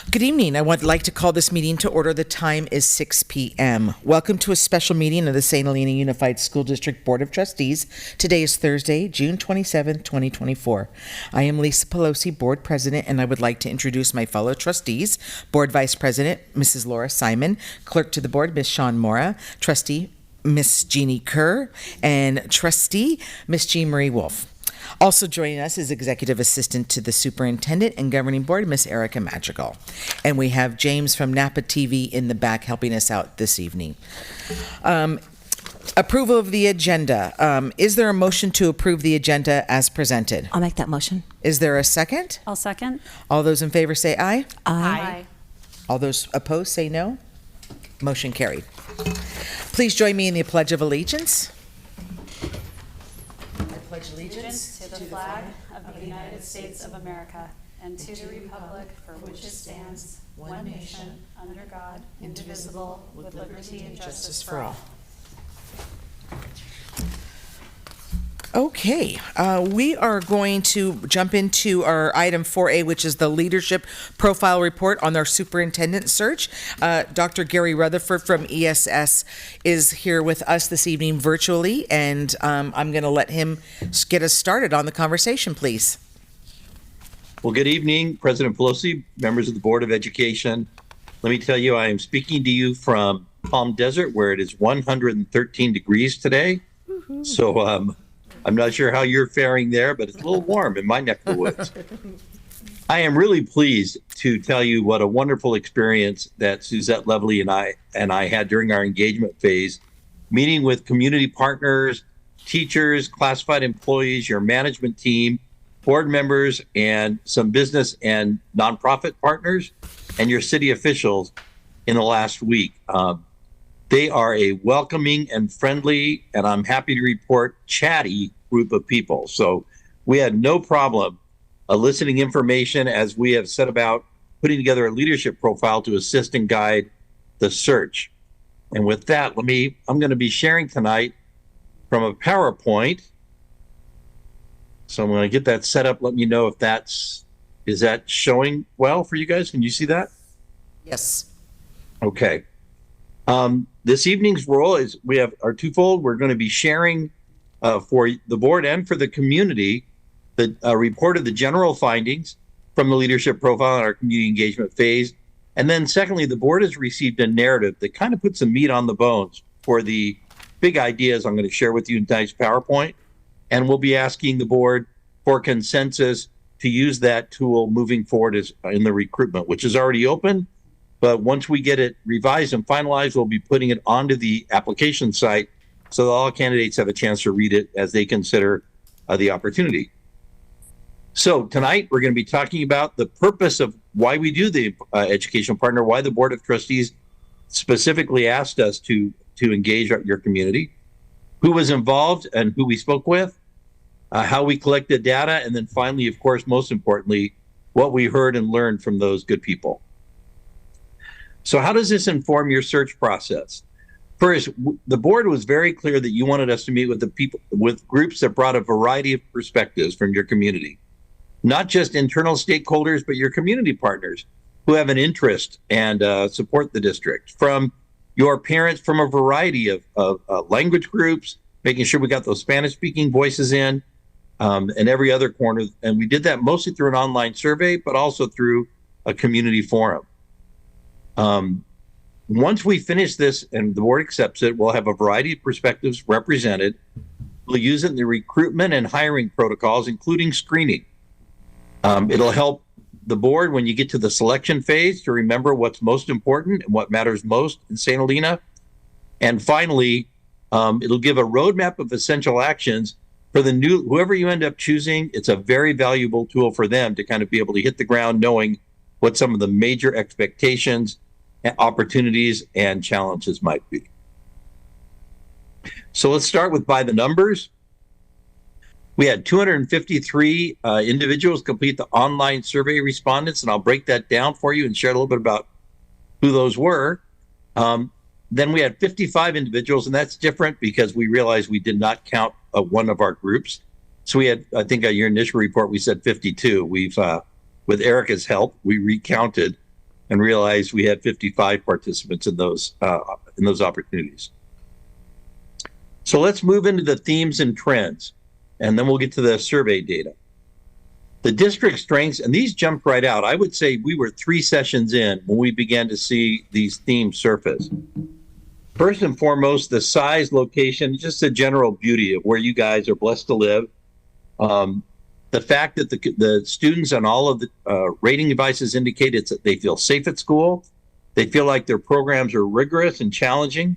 Good evening. I would like to call this meeting to order. The time is 6 p.m. Welcome to a special meeting of the St. Helena Unified School District Board of Trustees. Today is Thursday, June 27, 2024. I am Lisa Pelosi, Board President, and I would like to introduce my fellow trustees. Board Vice President, Mrs. Laura Simon, Clerk to the Board, Ms. Sean Mora, Trustee, Miss Jeannie Kerr, and Trustee, Miss Jean Marie Wolf. Also joining us is Executive Assistant to the Superintendent and Governing Board, Miss Erica Madrigal. And we have James from Napa TV in the back helping us out this evening. Approval of the agenda. Is there a motion to approve the agenda as presented? I'll make that motion. Is there a second? I'll second. All those in favor say aye. Aye. All those opposed say no. Motion carried. Please join me in the Pledge of Allegiance. I pledge Allegiance to the flag of the United States of America and to the republic for which it stands, one nation, under God, indivisible, with liberty and justice for all. Okay, we are going to jump into our item 4A, which is the leadership profile report on our superintendent search. Dr. Gary Rutherford from ESS is here with us this evening virtually, and I'm going to let him get us started on the conversation, please. Well, good evening, President Pelosi, members of the Board of Education. Let me tell you, I am speaking to you from Palm Desert, where it is 113 degrees today. Woo-hoo. So, I'm not sure how you're faring there, but it's a little warm in my neck of the woods. I am really pleased to tell you what a wonderful experience that Suzette Lovely and I had during our engagement phase, meeting with community partners, teachers, classified employees, your management team, board members, and some business and nonprofit partners, and your city officials in the last week. They are a welcoming and friendly, and I'm happy to report, chatty group of people. So we had no problem eliciting information as we have set about putting together a leadership profile to assist and guide the search. And with that, I'm going to be sharing tonight from a PowerPoint. So I'm going to get that set up. Let me know if is that showing well for you guys? Can you see that? Yes. Okay. This evening's role is we have our twofold. We're going to be sharing for the board and for the community the report of the general findings from the leadership profile in our community engagement phase. And then secondly, the board has received a narrative that kind of puts some meat on the bones for the big ideas I'm going to share with you in tonight's PowerPoint. And we'll be asking the board for consensus to use that tool moving forward in the recruitment, which is already open. But once we get it revised and finalized, we'll be putting it onto the application site so that all candidates have a chance to read it as they consider the opportunity. So tonight, we're going to be talking about the purpose of why we do the educational partner, why the Board of Trustees specifically asked us to engage your community, who was involved and who we spoke with, how we collected data, and then finally, of course, most importantly, what we heard and learned from those good people. So how does this inform your search process? First, the board was very clear that you wanted us to meet with groups that brought a variety of perspectives from your community, not just internal stakeholders, but your community partners who have an interest and support the district, from your parents, from a variety of language groups, making sure we got those Spanish-speaking voices in, and every other corner. And we did that mostly through an online survey, but also through a community forum. Once we finish this and the board accepts it, we'll have a variety of perspectives represented. We'll use it in the recruitment and hiring protocols, including screening. It'll help the board when you get to the selection phase to remember what's most important and what matters most in St. Helena. And finally, it'll give a roadmap of essential actions for whoever you end up choosing. It's a very valuable tool for them to kind of be able to hit the ground knowing what some of the major expectations, opportunities, and challenges might be. So let's start with by the numbers. We had 253 individuals complete the online survey respondents, and I'll break that down for you and share a little bit about who those were. Then we had 55 individuals, and that's different because we realized we did not count one of our groups. So we had, I think your initial report, we said 52. We've, with Erica's help, we recounted and realized we had 55 participants in those opportunities. So let's move into the themes and trends, and then we'll get to the survey data. The district strengths, and these jumped right out. I would say we were 3 sessions in when we began to see these themes surface. First and foremost, the size, location, just the general beauty of where you guys are blessed to live. The fact that the students on all of the rating devices indicate that they feel safe at school. They feel like their programs are rigorous and challenging.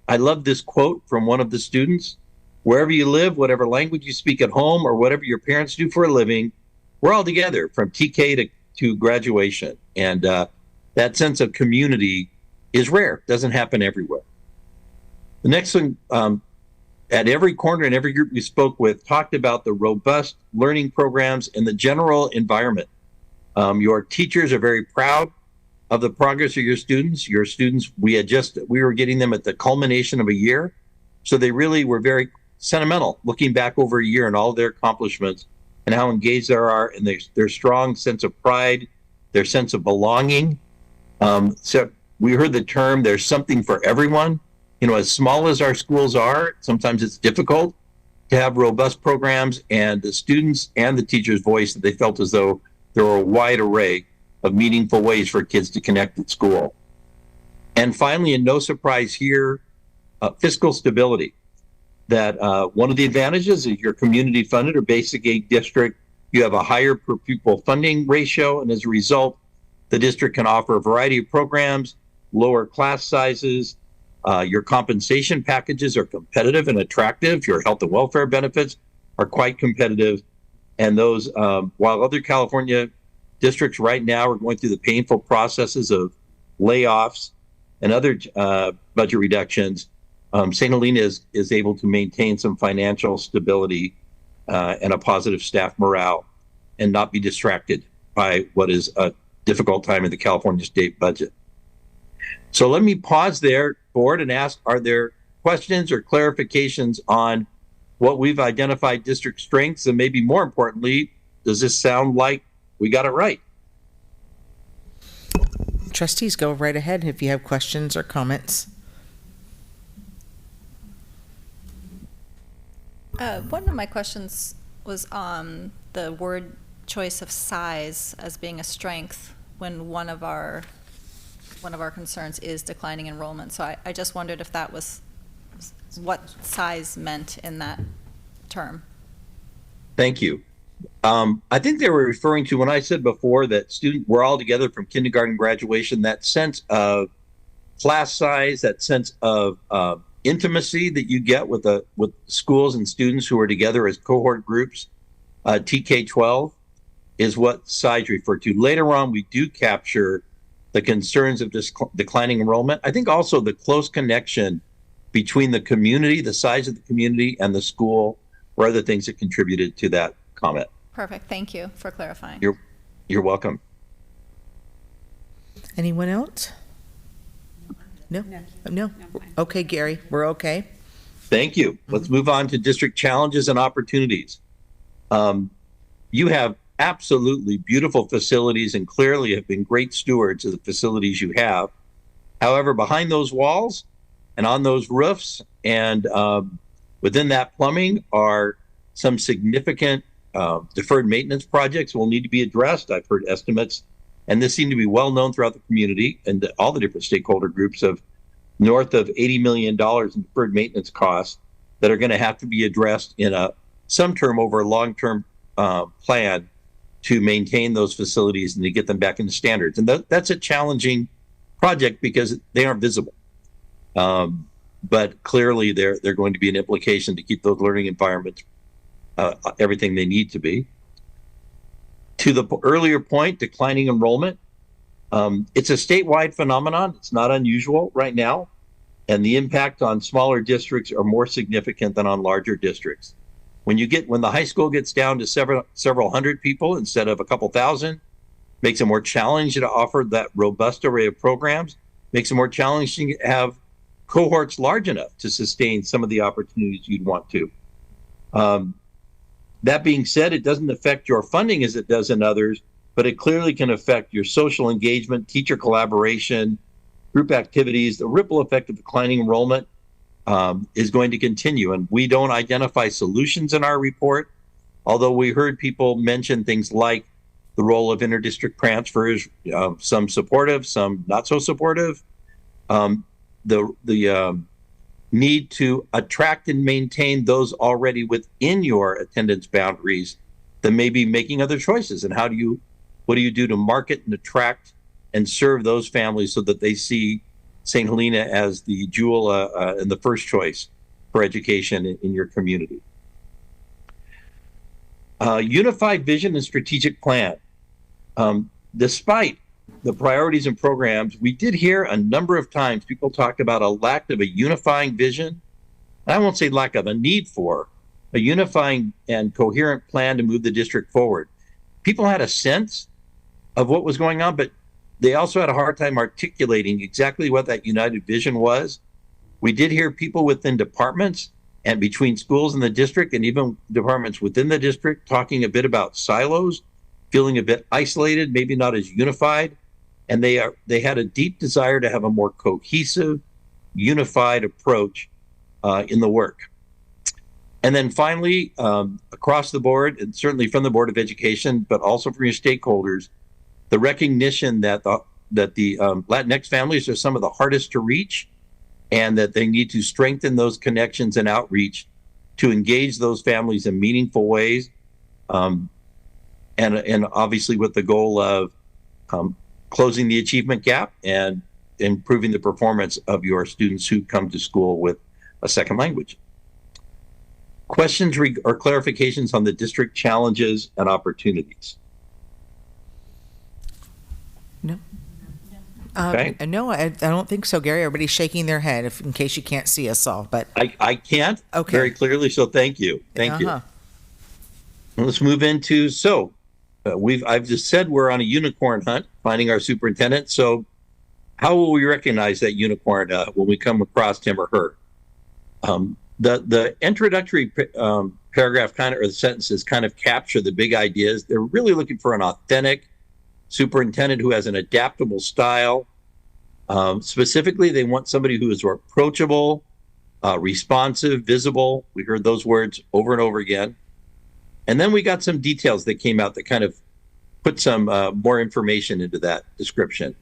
I love this quote from one of the students. Wherever you live, whatever language you speak at home, or whatever your parents do for a living, we're all together from TK to graduation. And that sense of community is rare, doesn't happen everywhere. The next one, at every corner and every group we spoke with, talked about the robust learning programs and the general environment. Your teachers are very proud of the progress of your students. Your students, we were getting them at the culmination of a year. So they really were very sentimental, looking back over a year and all their accomplishments and how engaged they are, and their strong sense of pride, their sense of belonging. So we heard the term, there's something for everyone. You know, as small as our schools are, sometimes it's difficult to have robust programs, and the students and the teachers voiced that they felt as though there were a wide array of meaningful ways for kids to connect at school. And finally, and no surprise here, fiscal stability. That one of the advantages is you're community funded or basic aid district. You have a higher per pupil funding ratio, and as a result, the district can offer a variety of programs, lower class sizes. Your compensation packages are competitive and attractive. Your health and welfare benefits are quite competitive. And those, while other California districts right now are going through the painful processes of layoffs and other budget reductions, St. Helena is able to maintain some financial stability and a positive staff morale and not be distracted by what is a difficult time in the California state budget. So let me pause there, board, and ask, are there questions or clarifications on what we've identified district strengths? And maybe more importantly, does this sound like we got it right? Trustees, go right ahead if you have questions or comments. One of my questions was on the word choice of size as being a strength when one of our concerns is declining enrollment. So I just wondered if that was what size meant in that term. Thank you. I think they were referring to when I said before that we're all together from kindergarten graduation, that sense of class size, that sense of intimacy that you get with schools and students who are together as cohort groups. TK-12 is what size referred to. Later on, we do capture the concerns of declining enrollment. I think also the close connection between the community, the size of the community, and the school were other things that contributed to that comment. Perfect. Thank you for clarifying. You're welcome. Anyone else? No. Okay, Gary, we're okay. Thank you. Let's move on to district challenges and opportunities. You have absolutely beautiful facilities and clearly have been great stewards of the facilities you have. However, behind those walls and on those roofs and within that plumbing are some significant deferred maintenance projects will need to be addressed. I've heard estimates, and this seemed to be well known throughout the community and all the different stakeholder groups, of north of $80 million in deferred maintenance costs that are going to have to be addressed in some term over a long-term plan to maintain those facilities and to get them back into standards. And that's a challenging project because they aren't visible. But clearly they're going to be an implication to keep those learning environments everything they need to be. To the earlier point, declining enrollment. It's a statewide phenomenon. It's not unusual right now. And the impact on smaller districts are more significant than on larger districts. When the high school gets down to several hundred people instead of a couple thousand, makes it more challenging to offer that robust array of programs, makes it more challenging to have cohorts large enough to sustain some of the opportunities you'd want to. That being said, it doesn't affect your funding as it does in others, but it clearly can affect your social engagement, teacher collaboration, group activities. The ripple effect of declining enrollment is going to continue. And we don't identify solutions in our report, although we heard people mention things like the role of interdistrict transfers, some supportive, some not so supportive, the need to attract and maintain those already within your attendance boundaries that may be making other choices. And what do you do to market and attract and serve those families so that they see St. Helena as the jewel and the first choice for education in your community? Unified vision and strategic plan. Despite the priorities and programs, we did hear a number of times people talk about a lack of a unifying vision. I won't say lack of, a need for a unifying and coherent plan to move the district forward. People had a sense of what was going on, but they also had a hard time articulating exactly what that united vision was. We did hear people within departments and between schools in the district and even departments within the district talking a bit about silos, feeling a bit isolated, maybe not as unified. And they had a deep desire to have a more cohesive, unified approach in the work. And then finally, across the board, and certainly from the Board of Education, but also from your stakeholders, the recognition that the Latinx families are some of the hardest to reach, and that they need to strengthen those connections and outreach to engage those families in meaningful ways, and obviously with the goal of closing the achievement gap and improving the performance of your students who come to school with a second language. Questions or clarifications on the district challenges and opportunities? No. Okay. No, I don't think so, Gary. Everybody's shaking their head in case you can't see us all. But I can't Okay. very clearly, so thank you. Thank you. Let's move into, I've just said we're on a unicorn hunt, finding our superintendent. So how will we recognize that unicorn when we come across him or her? The introductory paragraph or the sentences kind of capture the big ideas. They're really looking for an authentic superintendent who has an adaptable style. Specifically, they want somebody who is approachable, responsive, visible. We heard those words over and over again. And then we got some details that came out that kind of put some more information into that description.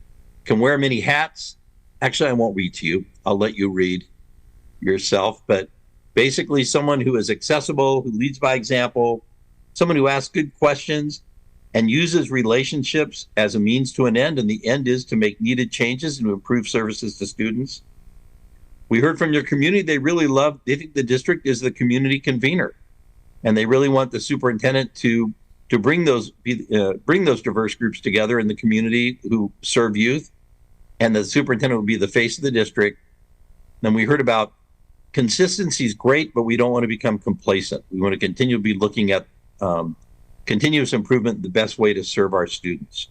Can wear many hats. Actually, I won't read to you. I'll let you read yourself. But basically, someone who is accessible, who leads by example, someone who asks good questions and uses relationships as a means to an end. And the end is to make needed changes and to improve services to students. We heard from your community. They think the district is the community convener. And they really want the superintendent to bring those diverse groups together in the community who serve youth, and the superintendent will be the face of the district. Then we heard about consistency is great, but we don't want to become complacent. We want to continue to be looking at continuous improvement, the best way to serve our students.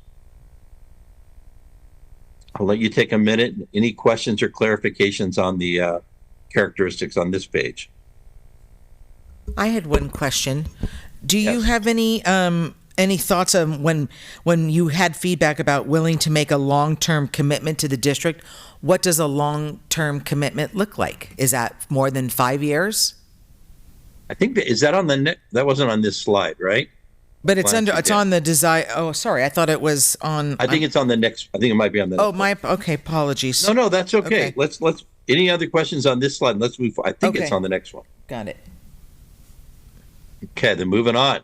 I'll let you take a minute. Any questions or clarifications on the characteristics on this page? I had one question. Do you Yes. have any thoughts on when you had feedback about willing to make a long-term commitment to the district? What does a long-term commitment look like? Is that more than 5 years? I think is that on that wasn't on this slide, right? But it's Why don't you it's get- on the design. Oh, sorry. I thought it was on. I think it's on the next. I think it might be on the. Oh, okay. Apologies. No, that's okay. Okay. Let's. Any other questions on this slide? Let's move. I think it's Okay. on the next one. Got it. Okay, then moving on.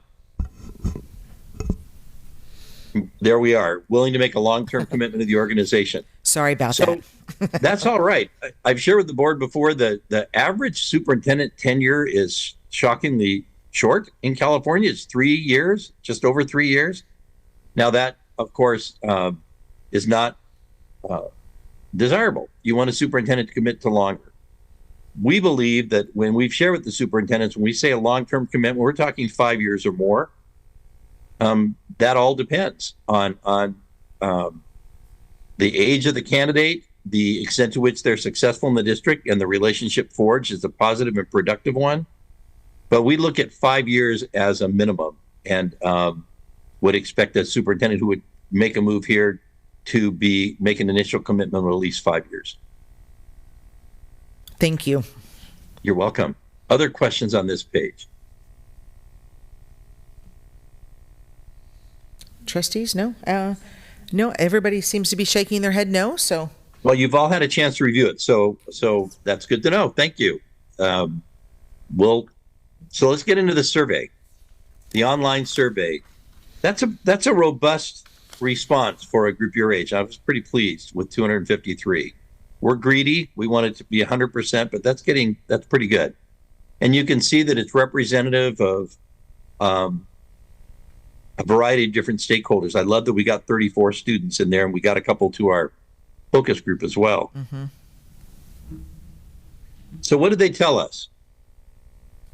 There we are, willing to make a long-term commitment to the organization. Sorry about So that. that's all right. I've shared with the board before that the average superintendent tenure is shockingly short in California. It's 3 years, just over 3 years. Now that, of course, is not desirable. You want a superintendent to commit to longer. We believe that when we've shared with the superintendents, when we say a long-term commitment, we're talking 5 years or more. That all depends on the age of the candidate, the extent to which they're successful in the district, and the relationship forged is a positive and productive one. But we look at 5 years as a minimum. And would expect a superintendent who would make a move here to make an initial commitment of at least 5 years. Thank you. You're welcome. Other questions on this page? Trustees, no? No, everybody seems to be shaking their head no, so. Well, you've all had a chance to review it, so that's good to know. Thank you. So let's get into the survey, the online survey. That's a robust response for a group your age. I was pretty pleased with 253. We're greedy. We want it to be 100%, but that's pretty good. And you can see that it's representative of a variety of different stakeholders. I love that we got 34 students in there, and we got a couple to our focus group as well. Mm-hmm. So what did they tell us?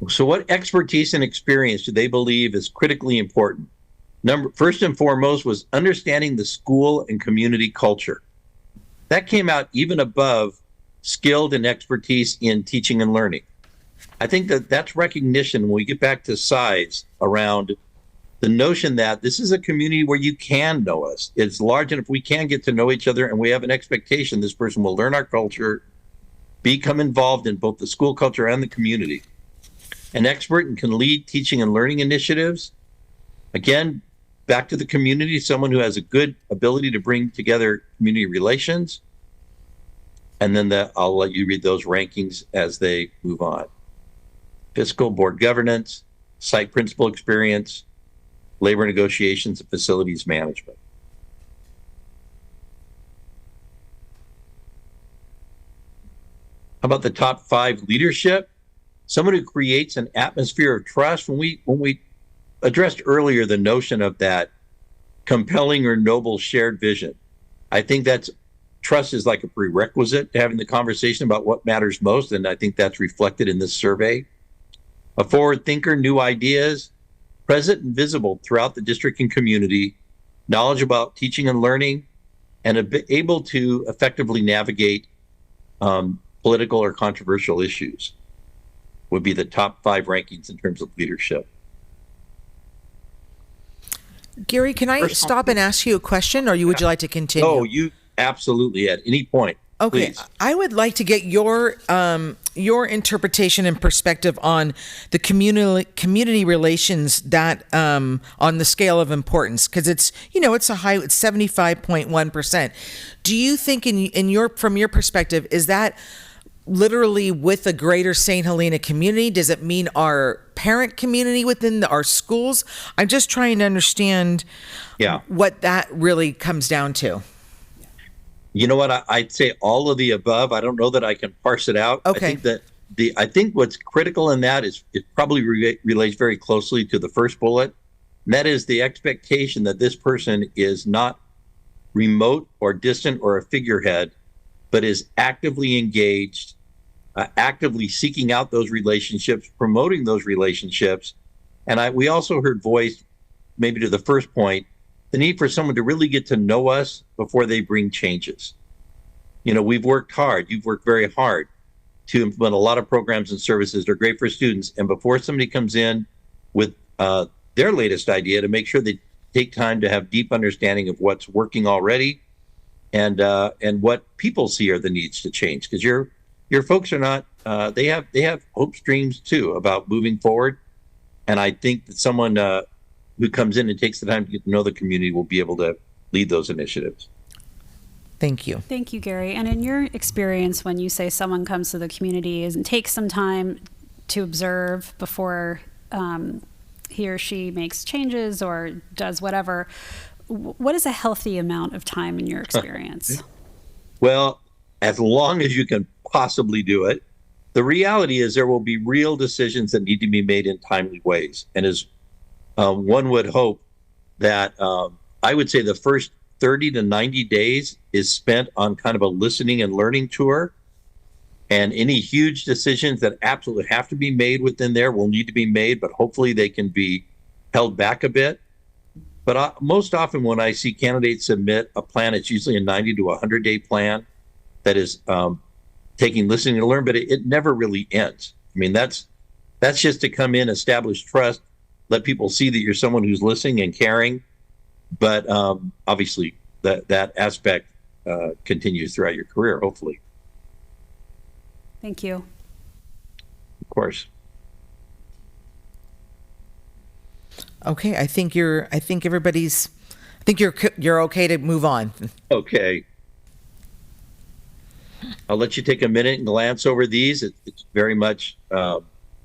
So what expertise and experience do they believe is critically important? First and foremost was understanding the school and community culture. That came out even above skilled and expertise in teaching and learning. I think that's recognition when we get back to size around the notion that this is a community where you can know us. It's large enough we can get to know each other, and we have an expectation this person will learn our culture, become involved in both the school culture and the community. An expert and can lead teaching and learning initiatives. Again, back to the community, someone who has a good ability to bring together community relations. And then I'll let you read those rankings as they move on. Fiscal, board governance, site principal experience, labor negotiations, and facilities management. How about the top 5? Leadership? Someone who creates an atmosphere of trust. When we addressed earlier the notion of that compelling or noble shared vision, I think trust is like a prerequisite to having the conversation about what matters most, and I think that's reflected in this survey. A forward thinker, new ideas, present and visible throughout the district and community, knowledge about teaching and learning, and able to effectively navigate political or controversial issues would be the top 5 rankings in terms of leadership. Gary, can I stop and ask you a question, or would you like to continue? Oh, you absolutely at any point. Okay, please. I would like to get your interpretation and perspective on the community relations that on the scale of importance, because it's a high, it's 75.1%. Do you think from your perspective, is that literally with the greater St. Helena community? Does it mean our parent community within our schools? I'm just trying to understand what that really comes down to. You know what? I'd say all of the above. I don't know that I can parse it out. Okay. I think what's critical in that is it probably relates very closely to the first bullet. And that is the expectation that this person is not remote or distant or a figurehead, but is actively engaged, actively seeking out those relationships, promoting those relationships. And we also heard voiced, maybe to the first point, the need for someone to really get to know us before they bring changes. We've worked hard. You've worked very hard to implement a lot of programs and services that are great for students. And before somebody comes in with their latest idea, to make sure they take time to have deep understanding of what's working already and what people see are the needs to change. Because your folks are not, they have hopes, dreams too about moving forward. And I think that someone who comes in and takes the time to get to know the community will be able to lead those initiatives. Thank you. Thank you, Gary. And in your experience, when you say someone comes to the community and takes some time to observe before he or she makes changes or does whatever, what is a healthy amount of time in your experience? Well, as long as you can possibly do it. The reality is there will be real decisions that need to be made in timely ways. And as one would hope that I would say the first 30 to 90 days is spent on kind of a listening and learning tour. And any huge decisions that absolutely have to be made within there will need to be made, but hopefully they can be held back a bit. But most often when I see candidates submit a plan, it's usually a 90 to 100-day plan that is taking listening to learn, but it never really ends. I mean, that's just to come in, establish trust, let people see that you're someone who's listening and caring, but obviously that aspect continues throughout your career, hopefully. Thank you. Of course. Okay, I think you're okay to move on. Okay. I'll let you take a minute and glance over these. It's very much,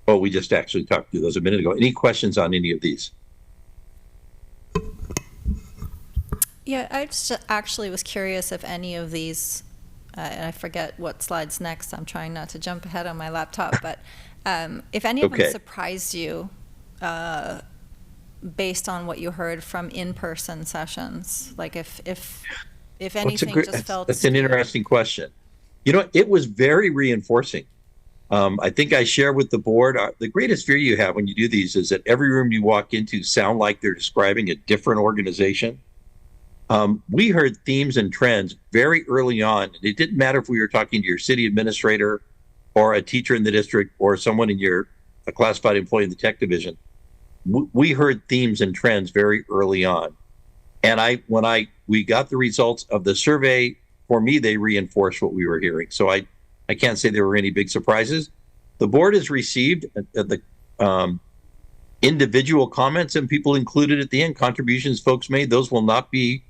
we just actually talked through those a minute ago. Any questions on any of these? Yeah, I just actually was curious if any of these, and I forget what slide's next. I'm trying not to jump ahead on my laptop, but if any of them Okay. surprised you based on what you heard from in-person sessions, like if anything just felt That's an skewed. interesting question. You know, it was very reinforcing. I think I share with the board, the greatest fear you have when you do these is that every room you walk into sound like they're describing a different organization. We heard themes and trends very early on. It didn't matter if we were talking to your city administrator or a teacher in the district or someone in a classified employee in the tech division. We heard themes and trends very early on. And when we got the results of the survey, for me, they reinforced what we were hearing. So I can't say there were any big surprises. The board has received the individual comments and people included at the end, contributions folks made. Those will not be,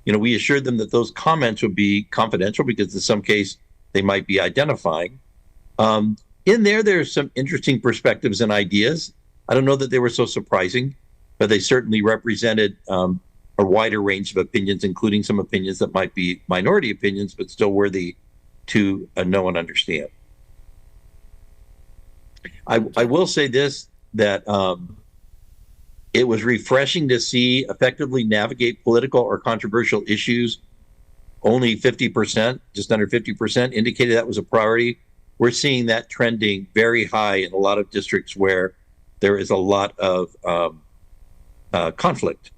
we assured them that those comments would be confidential because in some case they might be identifying. In there's some interesting perspectives and ideas. I don't know that they were so surprising, but they certainly represented a wider range of opinions, including some opinions that might be minority opinions, but still worthy to know and understand. I will say this, that it was refreshing to see effectively navigate political or controversial issues. Only 50%, just under 50%, indicated that was a priority. We're seeing that trending very high in a lot of districts where there is a lot of conflict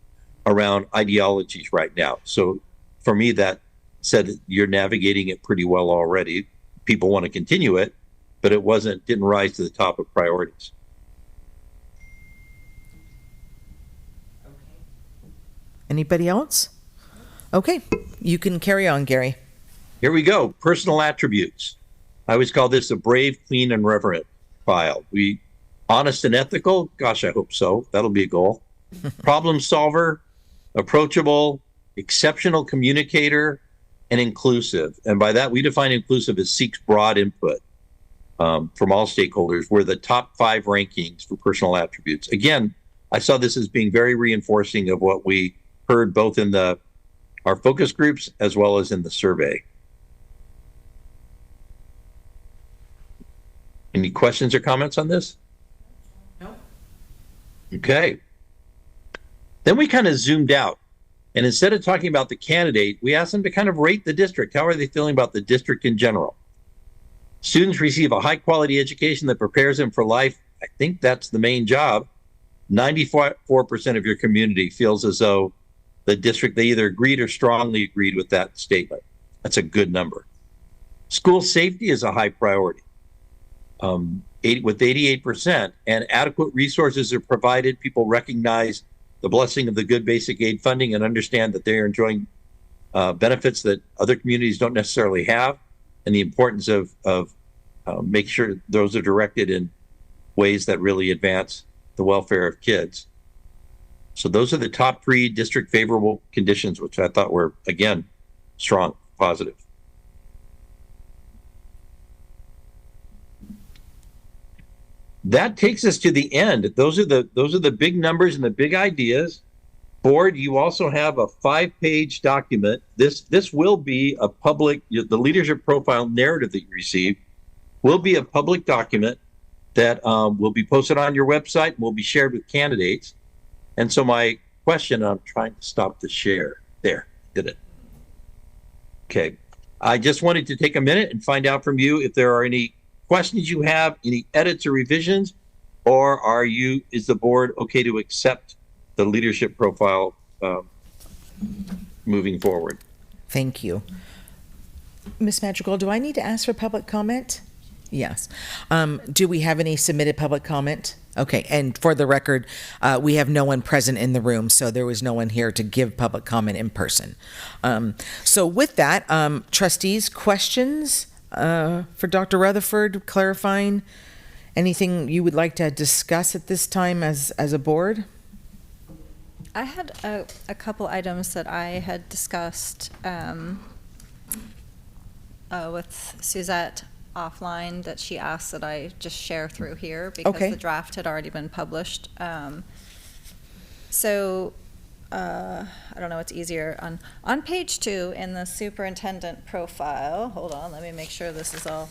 around ideologies right now. So for me, that said you're navigating it pretty well already. People want to continue it, but it didn't rise to the top of priorities. Anybody else? Okay, you can carry on, Gary. Here we go. Personal attributes. I always call this a brave, clean, and reverent file. Honest and ethical? Gosh, I hope so. That'll be a goal. Problem solver, approachable, exceptional communicator, and inclusive. And by that, we define inclusive as seeks broad input from all stakeholders. We're the top 5 rankings for personal attributes. Again, I saw this as being very reinforcing of what we heard both in our focus groups as well as in the survey. Any questions or comments on this? No. Okay. Then we kind of zoomed out. And instead of talking about the candidate, we asked them to kind of rate the district. How are they feeling about the district in general? Students receive a high quality education that prepares them for life. I think that's the main job. 94% of your community feels as though the district, they either agreed or strongly agreed with that statement. That's a good number. School safety is a high priority. With 88%, and adequate resources are provided. People recognize the blessing of the good basic aid funding and understand that they are enjoying benefits that other communities don't necessarily have, and the importance of make sure those are directed in ways that really advance the welfare of kids. So those are the top 3 district favorable conditions, which I thought were, again, strong, positive. That takes us to the end. Those are the big numbers and the big ideas. Board, you also have a 5-page document. This will be a public, the leadership profile narrative that you receive will be a public document that will be posted on your website and will be shared with candidates. And so my question, I'm trying to stop the share. There, did it. Okay. I just wanted to take a minute and find out from you if there are any questions you have, any edits or revisions, or is the board okay to accept the leadership profile moving forward? Thank you. Ms. Madrigal, do I need to ask for public comment? Yes. Do we have any submitted public comment? Okay, and for the record, we have no one present in the room, so there was no one here to give public comment in person. So with that, trustees, questions for Dr. Rutherford, clarifying anything you would like to discuss at this time as a board? I had a couple items that I had discussed with Suzette offline that she asked that I just share through here because Okay. the draft had already been published. So I don't know what's easier. On page 2 in the superintendent profile, hold on, let me make sure this is all.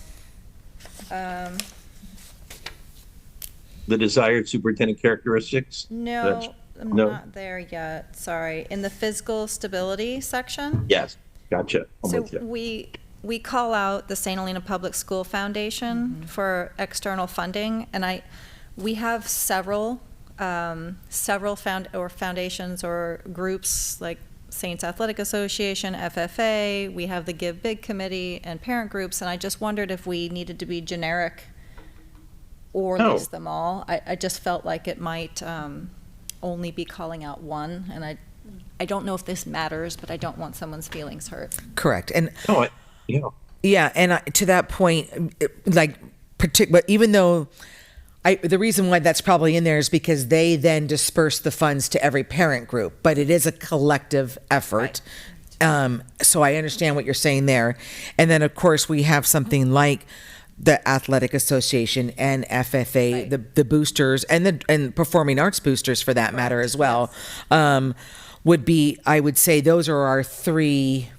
The desired superintendent characteristics? No, I'm no. not there yet, sorry. In the physical stability section. Yes, gotcha. I'm So with you. we call out the St. Helena Public School Foundation for external funding, and we have several foundations or groups like Saints Athletic Association, FFA. We have the Give Big Committee and parent groups, and I just wondered if we needed to be generic or Oh. list them all. I just felt like it might only be calling out one, and I don't know if this matters, but I don't want someone's feelings hurt. Correct. And No, yeah. yeah, and to that point, but even though the reason why that's probably in there is because they then disperse the funds to every parent group, but it is a collective effort. So I understand what you're saying there. And then, of course, we have something like the Athletic Association and FFA, Right. the boosters and performing arts boosters for that matter as well, would be, I would say those are our three,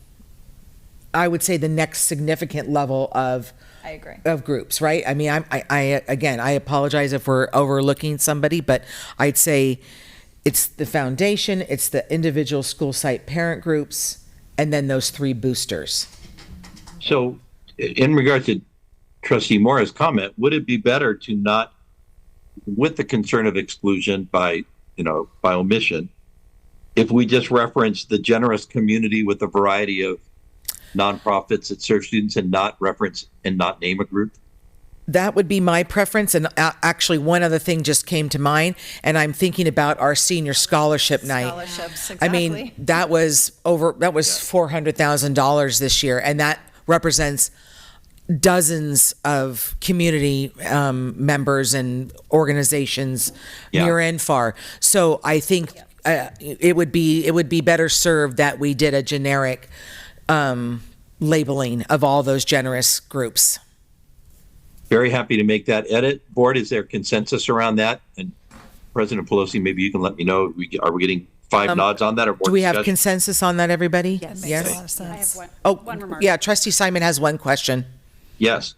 I would say the next significant level of I agree. groups, right? I mean, I apologize if we're overlooking somebody, but I'd say it's the foundation, it's the individual school site parent groups, and then those three boosters. So in regard to Trustee Mora's comment, would it be better to not, with the concern of exclusion by omission, if we just reference the generous community with a variety of nonprofits that serve students and not reference and not name a group? That would be my preference. And actually, one other thing just came to mind, and I'm thinking about our senior scholarship night. Scholarships, I exactly. mean, that was $400,000 this year, and that represents dozens of community members and organizations Yeah. near and far. So I think it would be better served that we did a generic labeling of all those generous groups. Very happy to make that edit. Board, is there consensus around that? And President Pelosi, maybe you can let me know. Are we getting 5 nods on that or more? Do we have discussion? consensus on that, everybody? Yes. Yes. I have one, Oh, one remark. yeah. Trustee Simon has one question. Yes.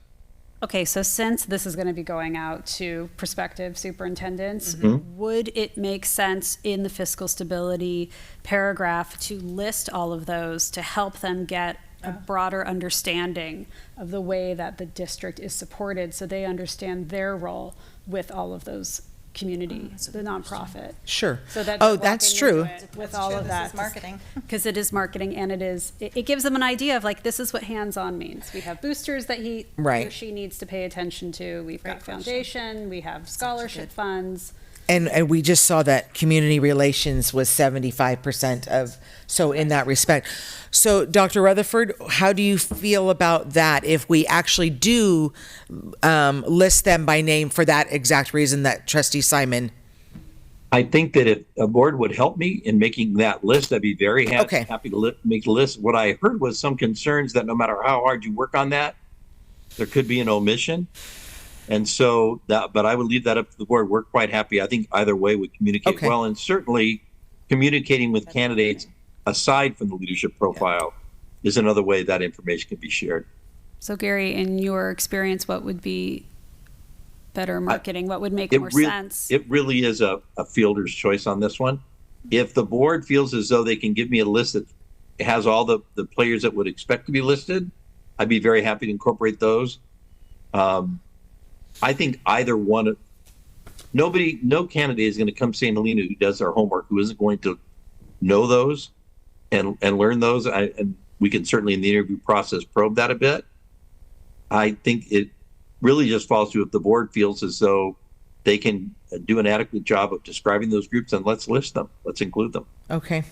Okay, so since this is going to be going out to prospective superintendents, would it make sense in the fiscal stability paragraph to list all of those to help them get a broader understanding of the way that the district is supported so they understand their role with all of those community, the nonprofit? Sure. So that Oh, they're that's walking true. into it with all Sure, of this that. is marketing. Because it is marketing, and it gives them an idea of like, this is what hands-on means. We have boosters that he or Right. she needs to pay attention to. We've got Great question. foundation, we have scholarship funds. And we just saw that community relations was 75% of, so in that respect. So Dr. Rutherford, how do you feel about that if we actually do list them by name for that exact reason that Trustee Simon? I think that if a board would help me in making that list, I'd be very Okay. happy to make the list. What I heard was some concerns that no matter how hard you work on that, there could be an omission. And so but I would leave that up to the board. We're quite happy. I think either way would communicate Okay. well, and certainly communicating with candidates aside from the leadership profile is another way that information can be shared. So Gary, in your experience, what would be better marketing? What would make It more real- sense? It really is a fielder's choice on this one. If the board feels as though they can give me a list that has all the players that would expect to be listed, I'd be very happy to incorporate those. I think either one, no candidate is going to come St. Helena who does their homework, who isn't going to know those and learn those. And we can certainly in the interview process probe that a bit. I think really just falls to if the board feels as though they can do an adequate job of describing those groups, and let's list them. Let's include them. Okay.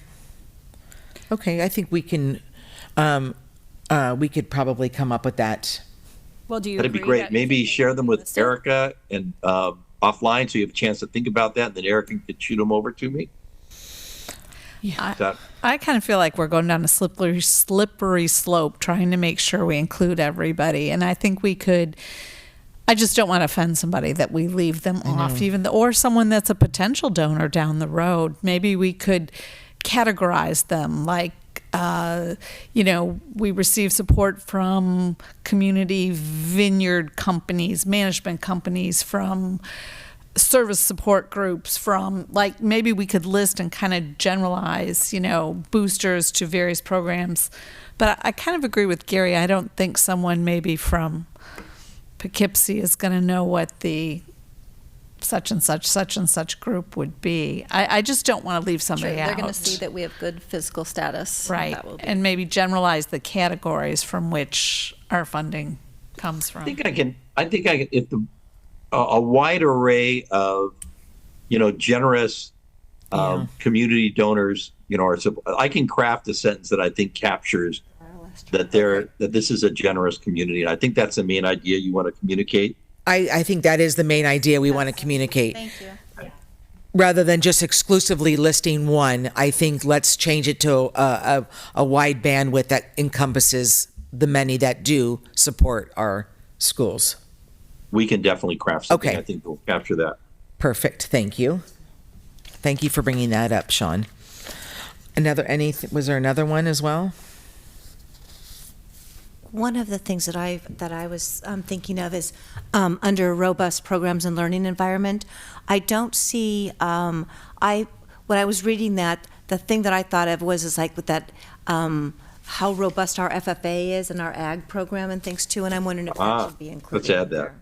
Okay, I think we could probably come up with that. Well, do you That'd be agree great. that you Maybe think they share should them be with listed? Erica and offline, so you have a chance to think about that, and then Erica can shoot them over to me. Is that- I kind of feel like we're going down a slippery slope trying to make sure we include everybody. And I think we could, I just don't want to offend somebody that we leave them off, or someone that's a potential donor down the road. Maybe we could categorize them like, we receive support from community vineyard companies, management companies, from service support groups, from maybe we could list and kind of generalize, boosters to various programs. But I kind of agree with Gary. I don't think someone maybe from Poughkeepsie is going to know what the such and such group would be. I just don't want to leave somebody out. They're going to see that we have good physical status. Right. That will be- And maybe generalize the categories from which our funding comes from. I think I can, if a wide array of, generous community donors, I can craft a sentence that I think captures that this is a generous community. And I think that's the main idea you want to communicate. I think that is the main idea we want to communicate. Thank you. Rather than just exclusively listing one, I think let's change it to a wide bandwidth that encompasses the many that do support our schools. We can definitely craft something. Okay. I think we'll capture that. Perfect. Thank you. Thank you for bringing that up, Sean. Was there another one as well? One of the things that I was thinking of is under robust programs and learning environment. I don't see. When I was reading that, the thing that I thought of was with that how robust our FFA is and our ag program and things too. And I'm wondering if that should be included. Let's add that. there.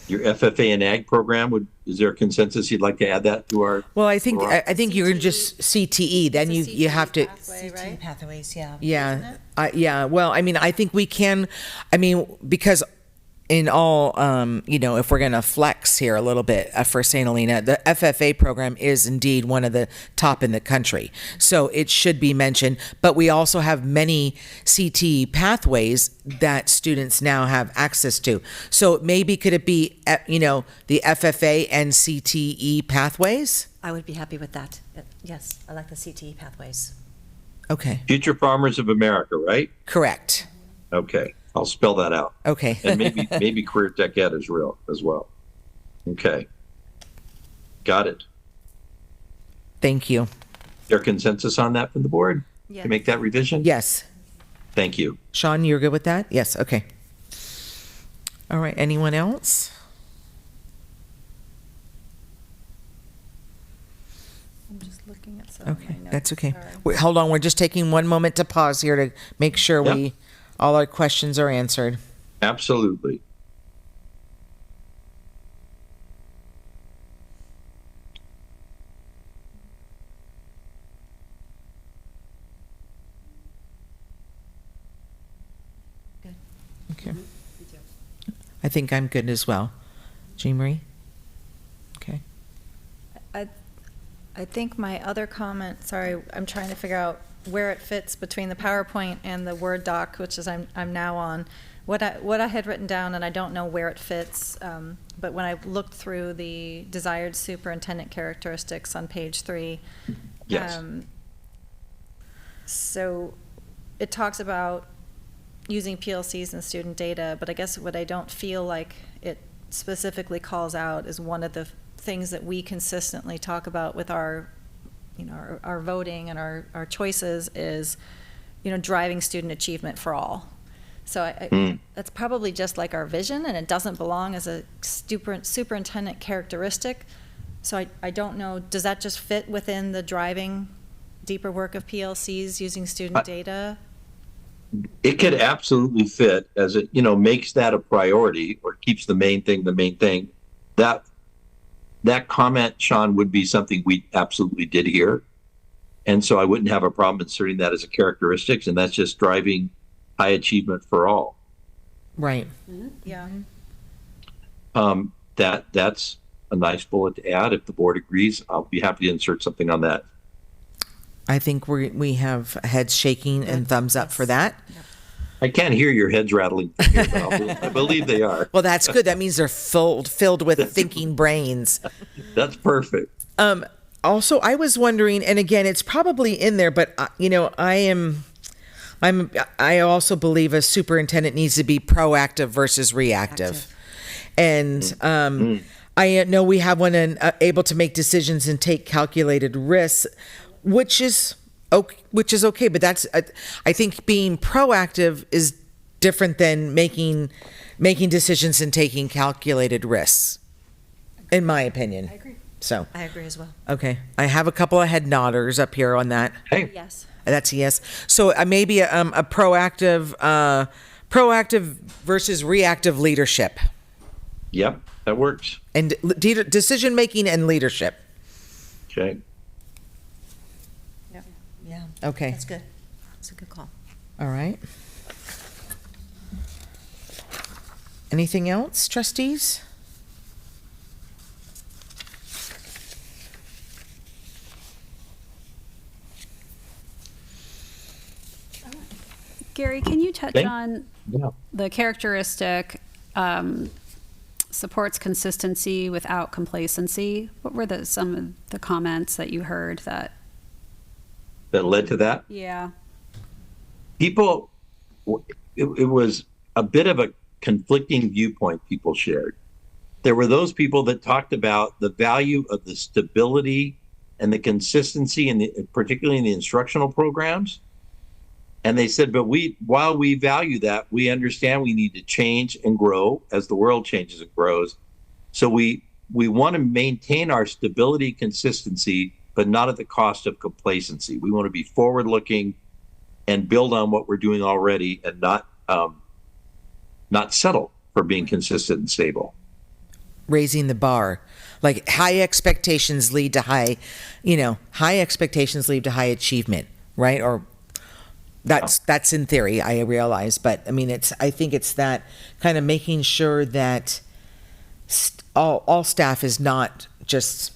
Your FFA and ag program, is there a consensus you'd like to add that to our? Well, I think you can just CTE. Then you have to. Pathway, CT right? pathways, yeah. Yeah, yeah. Well, I think we can. Because in all, if we're going to flex here a little bit for St. Helena, the FFA program is indeed one of the top in the country. So it should be mentioned. But we also have many CTE pathways that students now have access to. So maybe could it be, the FFA and CTE pathways? I would be happy with that. Yes, I like the CTE pathways. Okay, Future Farmers of America, right? correct. Okay, I'll spell that out. Okay. And maybe Career Tech Ed is real as well. Okay. Got it. Thank you. There consensus on that from the board Yeah. to make that revision? Yes. Thank you. Sean, you're good with that? Yes, okay. All right, anyone else? I'm just looking at some of Okay, my that's notes. okay. Sorry. Wait, hold on, we're just taking one moment to pause here to make sure Yep. all our questions are answered. Absolutely. Okay. I think I'm good as well. Jean Marie? Okay. I think my other comment, sorry, I'm trying to figure out where it fits between the PowerPoint and the Word doc, which is I'm now on. What I had written down, and I don't know where it fits, but when I looked through the desired superintendent characteristics on page 3, Yes. so it talks about using PLCs and student data, but I guess what I don't feel like it specifically calls out is one of the things that we consistently talk about with our voting and our choices is, driving student achievement for all. So that's probably just like our vision, and it doesn't belong as a superintendent characteristic. So I don't know, does that just fit within the driving deeper work of PLCs using student data? It could absolutely fit as it, makes that a priority or keeps the main thing the main thing. That comment, Sean, would be something we absolutely did here. And so I wouldn't have a problem inserting that as a characteristics, and that's just driving high achievement for all. Right. Yeah. That's a nice bullet to add. If the board agrees, I'll be happy to insert something on that. I think we have heads shaking and thumbs up for that. I can't hear your heads rattling from here, but I believe they are. Well, that's good. That means they're filled with thinking brains. That's perfect. Also, I was wondering, and again, it's probably in there, but I also believe a superintendent needs to be proactive versus reactive. And I know we have one able to make decisions and take calculated risks, which is okay. But that's I think being proactive is different than making decisions and taking calculated risks, in my opinion. I agree. So I agree as well. okay, I have a couple of head nodders up here on that. Hey, Yes. That's a yes. So maybe a proactive versus reactive leadership yep, that works. and decision making and leadership. Okay. Yeah, Okay. that's good. That's a good call. All right. Anything else, trustees? Gary, can you touch Okay. on Yeah. the characteristic supports consistency without complacency? What were some of the comments that you heard that? That led to that. Yeah. People, it was a bit of a conflicting viewpoint people shared. There were those people that talked about the value of the stability and the consistency, particularly in the instructional programs. And they said, but while we value that, we understand we need to change and grow as the world changes and grows. So we want to maintain our stability, consistency, but not at the cost of complacency. We want to be forward-looking and build on what we're doing already, and not settle for being consistent and stable. Raising the bar, like high expectations lead to high achievement, right? Or that's in theory, I realize, but I mean, I think it's that kind of making sure that all staff is not just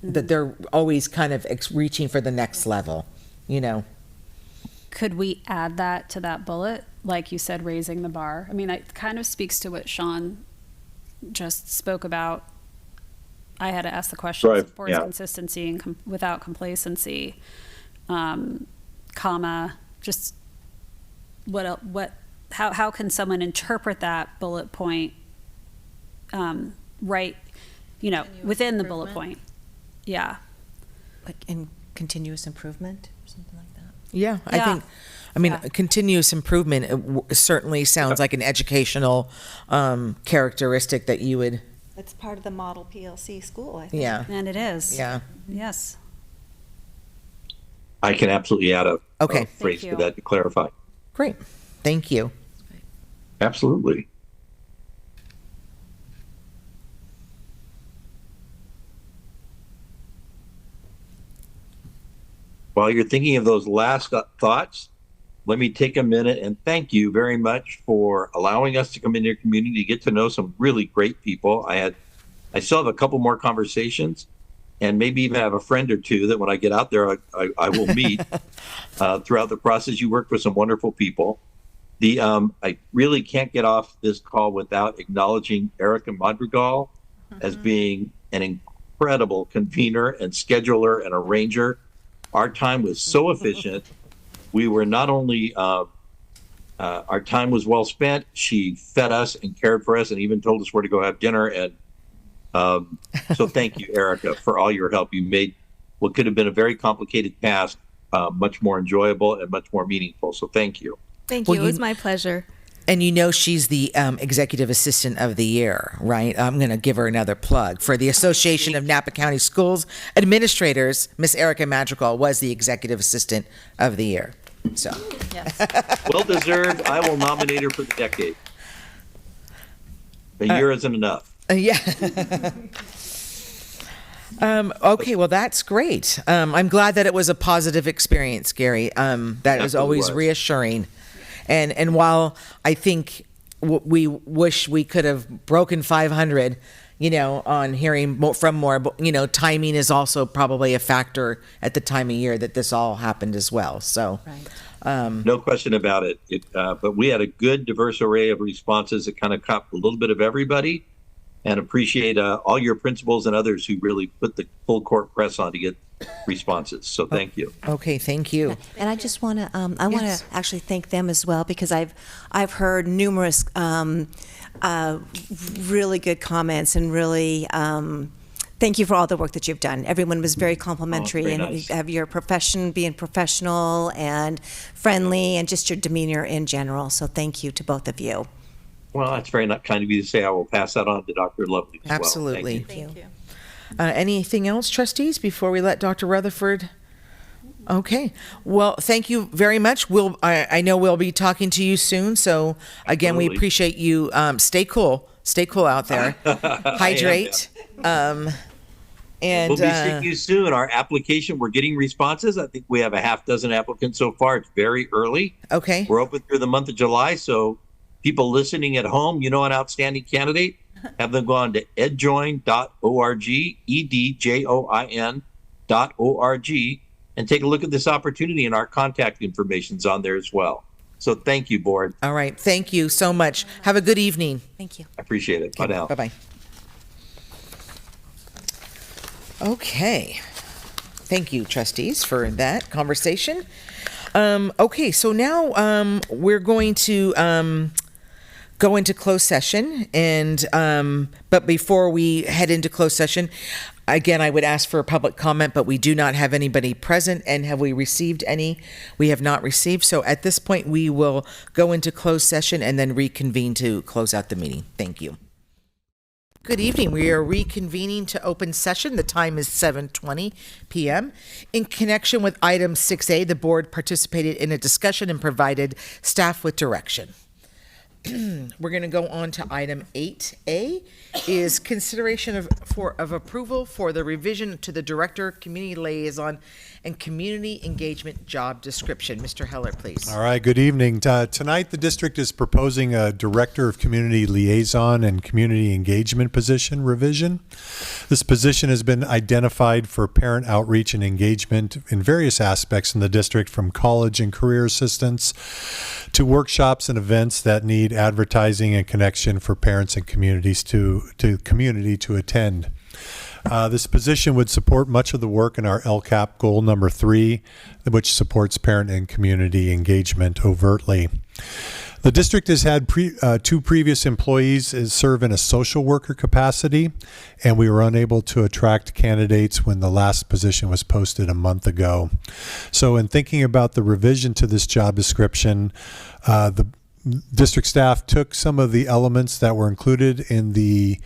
that they're always kind of reaching for the next level, Could we add that to that bullet? Like you said, raising the bar. I mean, it kind of speaks to what Sean just spoke about. I had to ask the question, Right, supports yeah. consistency and without complacency, just how can someone interpret that bullet point, right, within the bullet improvement. point? Yeah. Like in continuous improvement or something like that. Yeah, Yeah. continuous improvement certainly sounds like an educational characteristic that you would, It's part of the model PLC school, I think. yeah, And it is. yeah. Yes. I can absolutely add a Okay. phrase Thank to you. that to clarify. Great. Thank you. Absolutely. While you're thinking of those last thoughts, let me take a minute and thank you very much for allowing us to come into your community to get to know some really great people. I still have a couple more conversations, and maybe even have a friend or two that when I get out there, I will meet throughout the process. You worked with some wonderful people. I really can't get off this call without acknowledging Erica Madrigal as being an incredible convener and scheduler and arranger. Our time was so efficient. We were not only, our time was well spent, she fed us and cared for us and even told us where to go have dinner. And so thank you, Erica, for all your help. You made what could have been a very complicated task much more enjoyable and much more meaningful. So thank you. Thank Well, you. It was my pleasure. And she's the Executive Assistant of the Year, right? I'm going to give her another plug. For the Association of Napa County Schools Administrators, Miss Erica Madrigal was the Executive Assistant of the Year. So, Yes. Well deserved. I will nominate her for the decade. A year isn't enough. yeah. Okay, well, that's great. I'm glad that it was a positive experience, Gary. That is Definitely always was. reassuring. And while I think we wish we could have broken 500, on hearing from more, but, timing is also probably a factor at the time of year that this all happened as well. So, No question about it. But we had a good, diverse array of responses that kind of covered a little bit of everybody, and appreciate all your principals and others who really put the full court press on to get responses. So thank you. okay, thank you. And I just want to, I want Yes. to actually thank them as well, because I've heard numerous really good comments, and really thank you for all the work that you've done. Everyone was very complimentary, very and nice. you have your profession being professional and friendly, and just your demeanor in general. So thank you to both of you. Well, that's very kind of you to say. I will pass that on to Dr. Lovely as well. Absolutely. Thank you. Thank you. Anything else, trustees, before we let Dr. Rutherford? Okay. Well, thank you very much. I know we'll be talking to you soon. So again, we Absolutely. appreciate you. Stay cool. Stay cool out there. Hydrate. And We'll be seeing you soon. Our application, we're getting responses. I think we have a half dozen applicants so far. It's very early. okay. We're open through the month of July. So people listening at home, an outstanding candidate, have them go on to edjoin.org, edjoin.org, and take a look at this opportunity, and our contact information's on there as well. So thank you, board. All right. Thank you so much. Have a good evening. Thank you. I appreciate it. Bye now. Bye-bye. Okay. Thank you, trustees, for that conversation. Okay, so now we're going to go into closed session, and but before we head into closed session, again, I would ask for a public comment, but we do not have anybody present. And have we received any? We have not received. So at this point, we will go into closed session and then reconvene to close out the meeting. Thank you. Good evening. We are reconvening to open session. The time is 7:20 p.m. In connection with item 6A, the board participated in a discussion and provided staff with direction. We're going to go on to item 8A, is consideration of approval for the revision to the Director, Community Liaison, and Community Engagement job description. Mr. Heller, please. All right, good evening. Tonight, the district is proposing a Director of Community Liaison and Community Engagement position revision. This position has been identified for parent outreach and engagement in various aspects in the district, from college and career assistance to workshops and events that need advertising and connection for parents and communities to community to attend. This position would support much of the work in our LCAP goal number 3, which supports parent and community engagement overtly. The district has had 2 previous employees serve in a social worker capacity, and we were unable to attract candidates when the last position was posted a month ago. So in thinking about the revision to this job description, the district staff took some of the elements that were included in the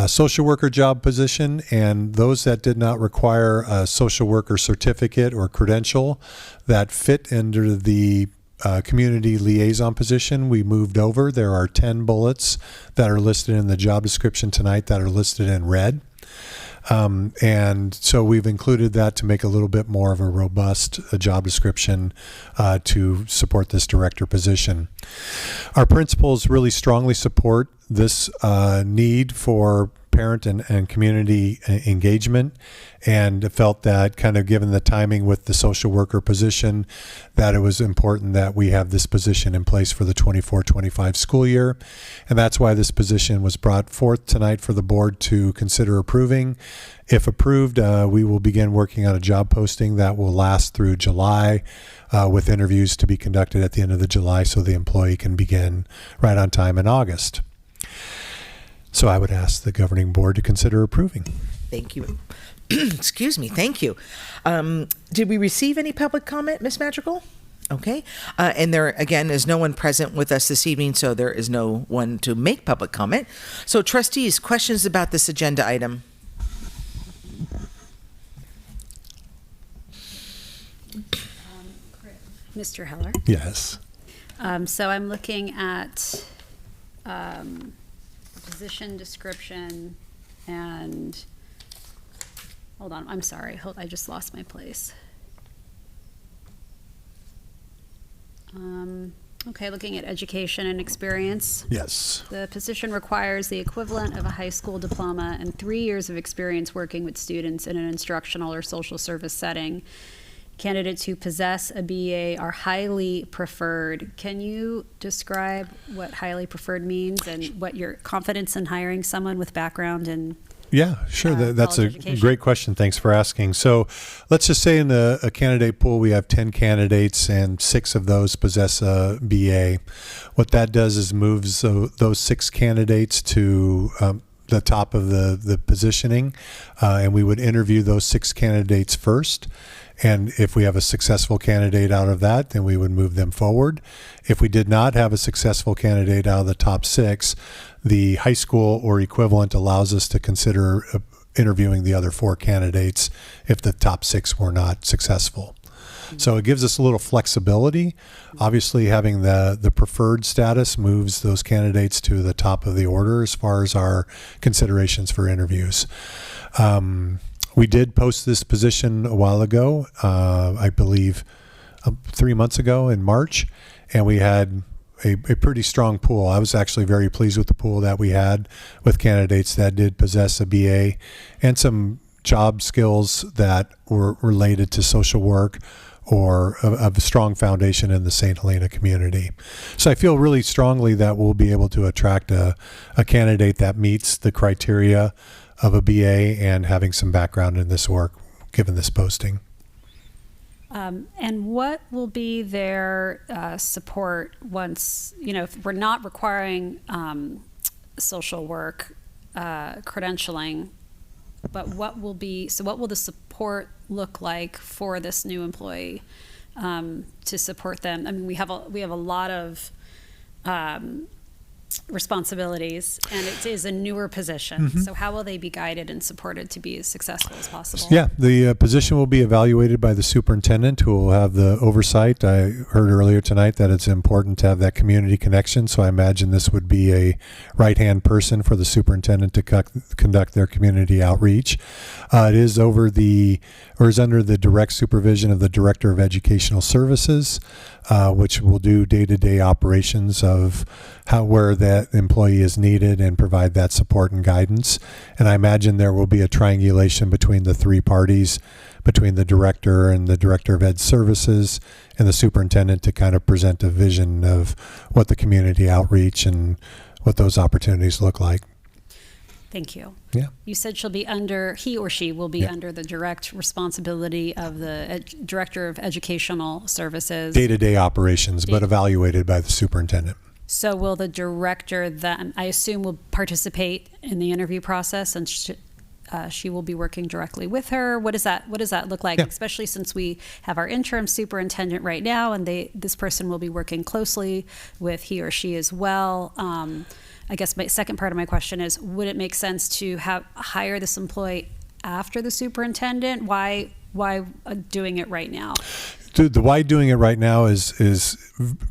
social worker job position, and those that did not require a social worker certificate or credential that fit under the community liaison position, we moved over. There are 10 bullets that are listed in the job description tonight that are listed in red. And so we've included that to make a little bit more of a robust job description to support this director position. Our principals really strongly support this need for parent and community engagement, and felt that, kind of given the timing with the social worker position, that it was important that we have this position in place for the 24-25 school year. And that's why this position was brought forth tonight for the board to consider approving. If approved, we will begin working on a job posting that will last through July, with interviews to be conducted at the end of the July, so the employee can begin right on time in August. So I would ask the governing board to consider approving. Thank you. Excuse me. Thank you. Did we receive any public comment, Ms. Madrigal? Okay. And there, again, is no one present with us this evening, so there is no one to make public comment. So, trustees, questions about this agenda item? Mr. Heller? Yes. So I'm looking at position description and, hold on, I'm sorry, I just lost my place. Okay, looking at education and experience. Yes. The position requires the equivalent of a high school diploma and 3 years of experience working with students in an instructional or social service setting. Candidates who possess a BA are highly preferred. Can you describe what highly preferred means and what your confidence in hiring someone with background in? Yeah, sure. That's college a education? great question. Thanks for asking. So let's just say in a candidate pool, we have 10 candidates and 6 of those possess a BA. What that does is moves those 6 candidates to the top of the positioning, and we would interview those 6 candidates first. And if we have a successful candidate out of that, then we would move them forward. If we did not have a successful candidate out of the top 6, the high school or equivalent allows us to consider interviewing the other 4 candidates if the top 6 were not successful. So it gives us a little flexibility. Obviously, having the preferred status moves those candidates to the top of the order as far as our considerations for interviews. We did post this position a while ago, I believe 3 months ago in March, and we had a pretty strong pool. I was actually very pleased with the pool that we had with candidates that did possess a BA and some job skills that were related to social work or a strong foundation in the St. Helena community. So I feel really strongly that we'll be able to attract a candidate that meets the criteria of a BA and having some background in this work, given this posting. And what will be their support once, if we're not requiring social work credentialing, but what will the support look like for this new employee to support them? I mean, we have a lot of responsibilities, and it is a newer position. So how will they be guided and supported to be as successful as possible? Yeah, the position will be evaluated by the superintendent, who will have the oversight. I heard earlier tonight that it's important to have that community connection, so I imagine this would be a right-hand person for the superintendent to conduct their community outreach. It is under the direct supervision of the Director of Educational Services, which will do day-to-day operations of where that employee is needed and provide that support and guidance. And I imagine there will be a triangulation between the 3 parties, between the director and the Director of Ed Services and the superintendent, to kind of present a vision of what the community outreach and what those opportunities look like. Thank you. Yeah. You said he or she will be under the direct responsibility of the Director of Educational Services. Day-to-day operations, but evaluated by the superintendent. So will the director then, I assume, will participate in the interview process, and she will be working directly with her? What does that look like? Yeah. Especially since we have our interim superintendent right now, and this person will be working closely with he or she as well. I guess my second part of my question is, would it make sense to hire this employee after the superintendent? Why doing it right now? The why doing it right now is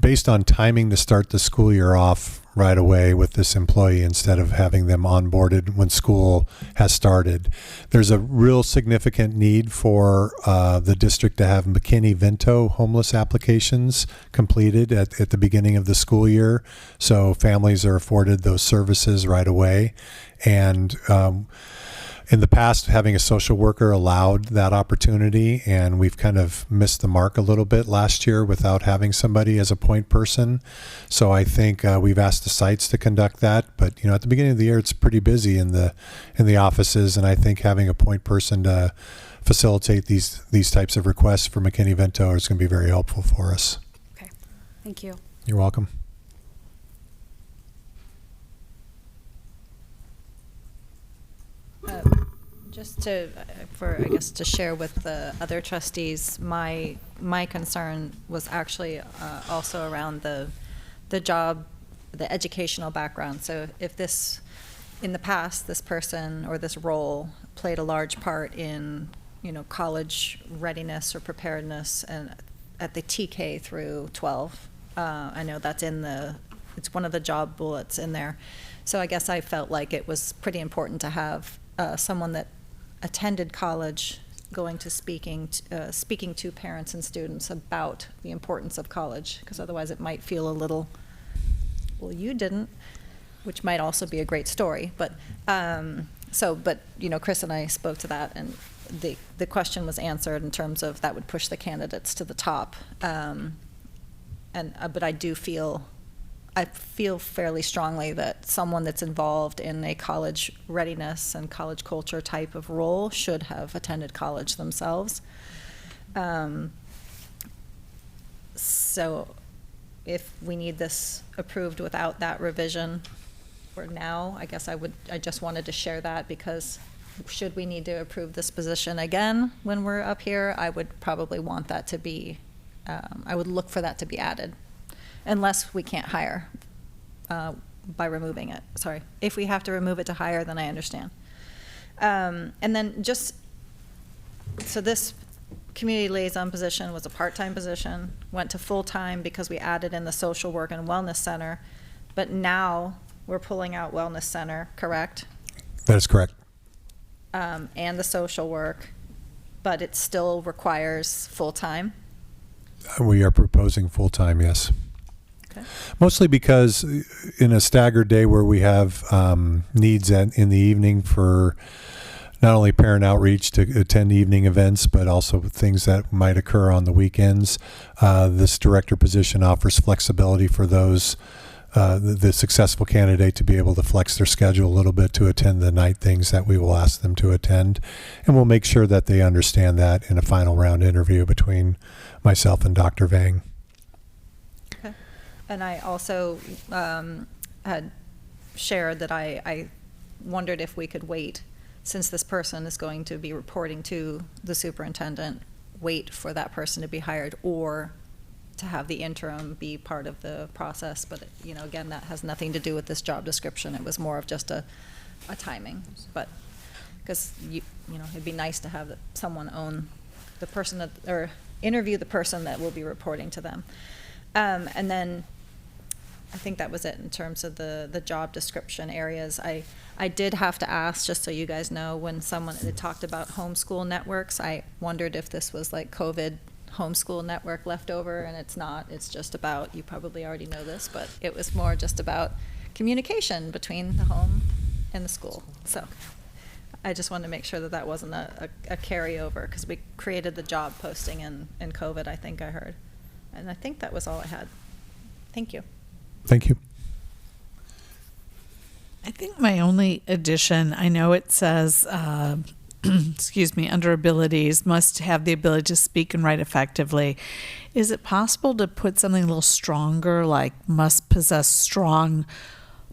based on timing to start the school year off right away with this employee instead of having them onboarded when school has started. There's a real significant need for the district to have McKinney-Vento homeless applications completed at the beginning of the school year, so families are afforded those services right away. And in the past, having a social worker allowed that opportunity, and we've kind of missed the mark a little bit last year without having somebody as a point person. So I think we've asked the sites to conduct that, but at the beginning of the year, it's pretty busy in the offices, and I think having a point person to facilitate these types of requests for McKinney-Vento is going to be very helpful for us. Okay, thank you. You're welcome. Just to share with the other trustees, my concern was actually also around the job, the educational background. So if in the past, this person or this role played a large part in, college readiness or preparedness and at the TK through 12, I know that's it's one of the job bullets in there. So I guess I felt like it was pretty important to have someone that attended college going to speaking to parents and students about the importance of college, because otherwise it might feel a little, well, you didn't, which might also be a great story. But but Chris and I spoke to that, and the question was answered in terms of that would push the candidates to the top. But I feel fairly strongly that someone that's involved in a college readiness and college culture type of role should have attended college themselves. So if we need this approved without that revision for now, I guess I just wanted to share that, because should we need to approve this position again when we're up here, I would probably want that to be, I would look for that to be added. Unless we can't hire by removing it. Sorry. If we have to remove it to hire, then I understand. And then so this community liaison position was a part-time position, went to full-time because we added in the social work and wellness center, but now we're pulling out wellness center, correct? That is correct. And the social work, but it still requires full-time? We are proposing full-time, yes. Okay. Mostly because in a staggered day where we have needs in the evening for not only parent outreach to attend evening events, but also things that might occur on the weekends, this director position offers flexibility for those, the successful candidate to be able to flex their schedule a little bit to attend the night things that we will ask them to attend. And we'll make sure that they understand that in a final round interview between myself and Dr. Vang. And I also had shared that I wondered if we could wait, since this person is going to be reporting to the superintendent, wait for that person to be hired, or to have the interim be part of the process. But, again, that has nothing to do with this job description. It was more of just a timing. But because, it'd be nice to have someone own the person or interview the person that will be reporting to them. And then I think that was it in terms of the job description areas. I did have to ask, just so you guys know, when someone had talked about homeschool networks, I wondered if this was like COVID homeschool network leftover, and it's not. It's just about, you probably already know this, but it was more just about communication between the home and the school. So I just wanted to make sure that that wasn't a carryover, because we created the job posting in COVID, I think I heard. And I think that was all I had. Thank you. Thank you. I think my only addition, I know it says, excuse me, under abilities, must have the ability to speak and write effectively. Is it possible to put something a little stronger, like must possess strong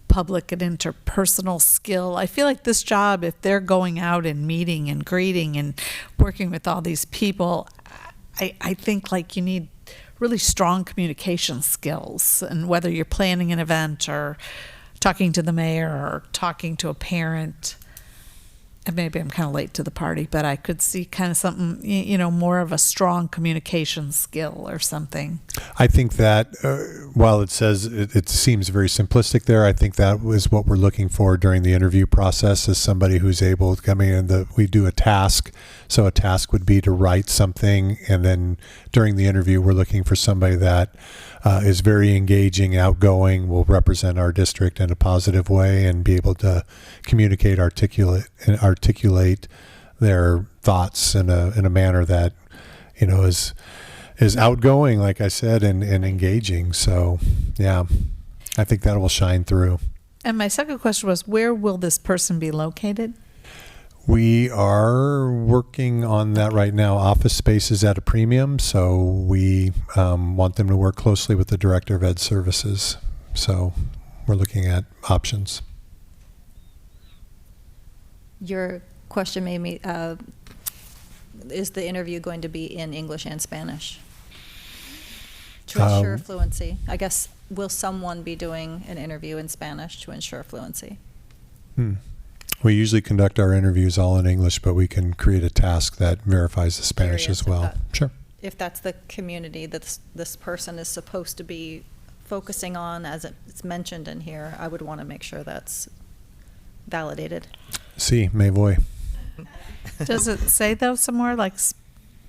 public and interpersonal skill? I feel like this job, if they're going out and meeting and greeting and working with all these people, I think like you need really strong communication skills, and whether you're planning an event or talking to the mayor or talking to a parent. And maybe I'm kind of late to the party, but I could see kind of something, more of a strong communication skill or something. I think that while it says it seems very simplistic there, I think that was what we're looking for during the interview process, is somebody who's able to come in and we do a task. So a task would be to write something, and then during the interview, we're looking for somebody that is very engaging, outgoing, will represent our district in a positive way, and be able to communicate, articulate their thoughts in a manner that is outgoing, like I said, and engaging. So yeah, I think that will shine through. And my second question was, where will this person be located? We are working on that right now. Office space is at a premium, so we want them to work closely with the Director of Ed Services. So we're looking at options. Your question made me, is the interview going to be in English and Spanish? To ensure fluency. I guess, will someone be doing an interview in Spanish to ensure fluency? We usually conduct our interviews all in English, but we can create a task that verifies the Spanish Curious as well. Sure. If that's the community that this person is supposed to be focusing on, as it's mentioned in here, I would want to make sure that's validated. Sí, me voy. Does it say though somewhere like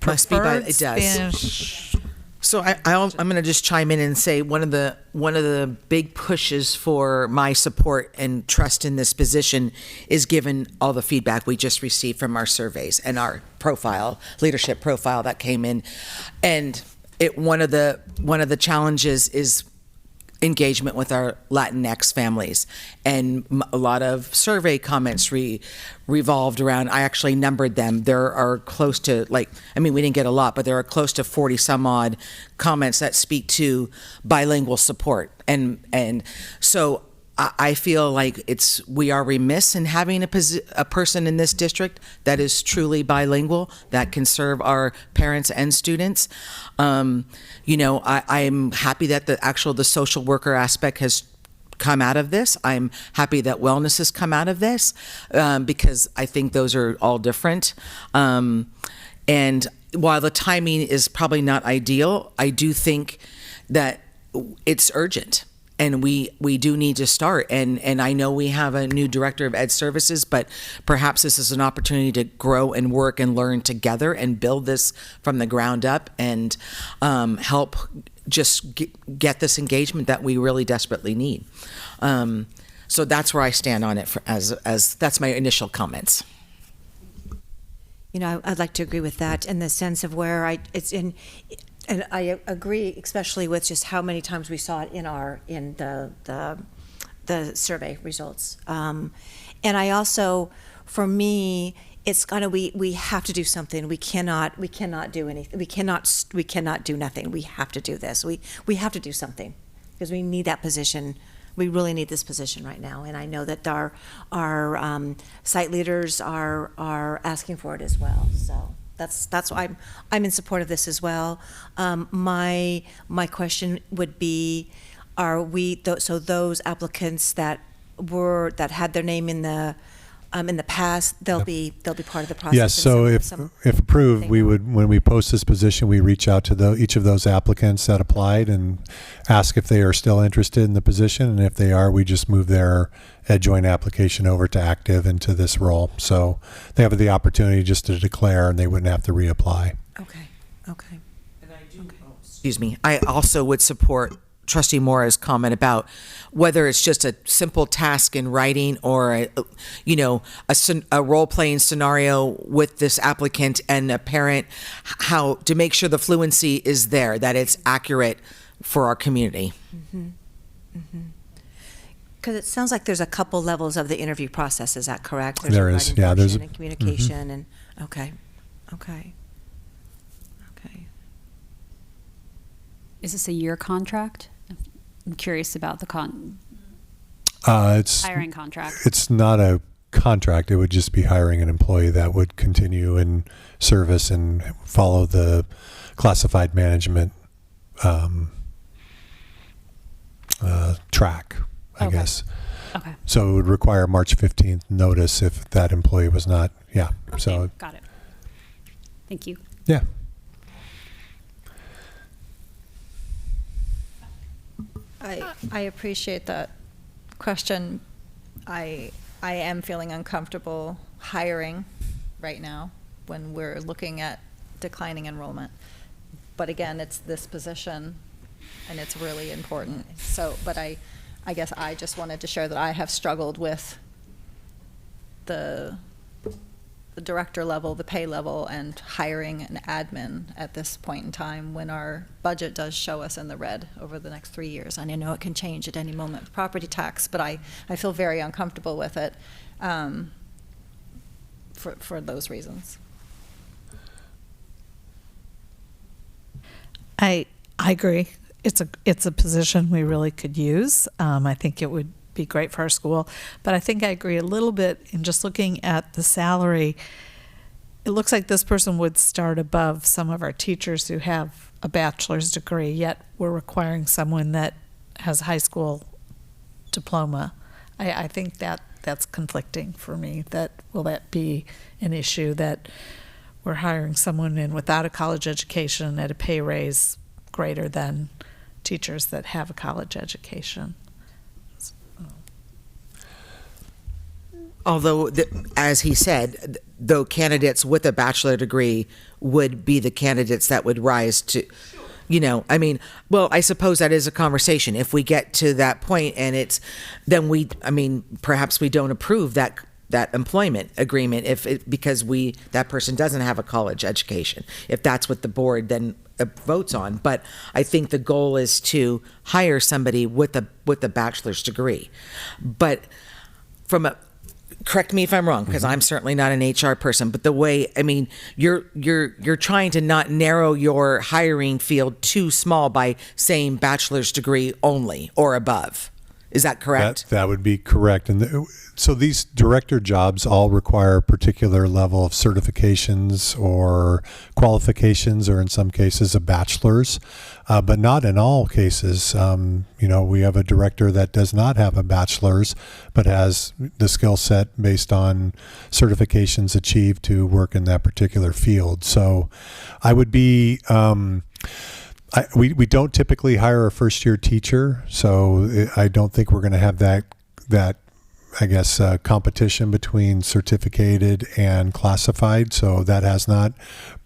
Must be by- preferred it does. Spanish? So I'm going to just chime in and say one of the big pushes for my support and trust in this position is given all the feedback we just received from our surveys and our leadership profile that came in, and one of the challenges is engagement with our Latinx families, and a lot of survey comments revolved around, I actually numbered them, there are close to, we didn't get a lot, but there are close to 40 some odd comments that speak to bilingual support, and so I feel like we are remiss in having a person in this district that is truly bilingual, that can serve our parents and students. I'm happy that the social worker aspect has come out of this. I'm happy that wellness has come out of this, because I think those are all different. And while the timing is probably not ideal, I do think that it's urgent. And we do need to start. And I know we have a new director of ed services, but perhaps this is an opportunity to grow and work and learn together and build this from the ground up and help just get this engagement that we really desperately need. So that's where I stand on it as that's my initial comments. I'd like to agree with that in the sense of where it's in. And I agree, especially with just how many times we saw it in the survey results. And I also, for me, it's we have to do something. We cannot do anything. We cannot do nothing. We have to do this. We have to do something because we need that position. We really need this position right now. And I know that our site leaders are asking for it as well. So. That's why I'm in support of this as well. My question would be, are we so those applicants that had their name in the past, they'll be part of the process? Yes, so if approved, we would, when we post this position, we reach out to each of those applicants that applied and ask if they are still interested in the position, and if they are, we just move their joint application over to active into this role. So they have the opportunity just to declare, and they wouldn't have to reapply. Okay. And excuse me, I also would support Trustee Mora's comment about whether it's just a simple task in writing or a role-playing scenario with this applicant and a parent, how to make sure the fluency is there, that it's accurate for our community. Because it sounds like there's a couple levels of the interview process. Is that correct? There is, yeah. There's and communication and okay. Is this a year contract? I'm curious about the it's hiring contract. It's not a contract. It would just be hiring an employee that would continue in service and follow the classified management track, I guess. Okay. So it would require March 15th notice if that employee was not, Okay, so. got it. Thank you. Yeah. I appreciate that question. I am feeling uncomfortable hiring right now when we're looking at declining enrollment. But again, it's this position and it's really important. So, but I guess I just wanted to share that I have struggled with the director level, the pay level, and hiring an admin at this point in time when our budget does show us in the red over the next 3 years. And I know it can change at any moment with property tax, but I feel very uncomfortable with it for those reasons. I agree. It's a position we really could use. I think it would be great for our school. But I think I agree a little bit in just looking at the salary. It looks like this person would start above some of our teachers who have a bachelor's degree, yet we're requiring someone that has a high school diploma. I think that's conflicting for me. Will that be an issue that we're hiring someone in without a college education at a pay raise greater than teachers that have a college education? Although, as he said, though candidates with a bachelor degree would be the candidates that would rise to, I mean, well, I suppose that is a conversation. If we get to that point and then perhaps we don't approve that employment agreement because that person doesn't have a college education, if that's what the board then votes on. But I think the goal is to hire somebody with a bachelor's degree. But correct me if I'm wrong, because I'm certainly not an HR person, but the way, you're trying to not narrow your hiring field too small by saying bachelor's degree only or above. Is that correct? That would be correct. And so these director jobs all require a particular level of certifications or qualifications, or in some cases a bachelor's, but not in all cases. We have a director that does not have a bachelor's, but has the skill set based on certifications achieved to work in that particular field. So I would be... we don't typically hire a first-year teacher, so I don't think we're going to have that competition between certificated and classified. So that has not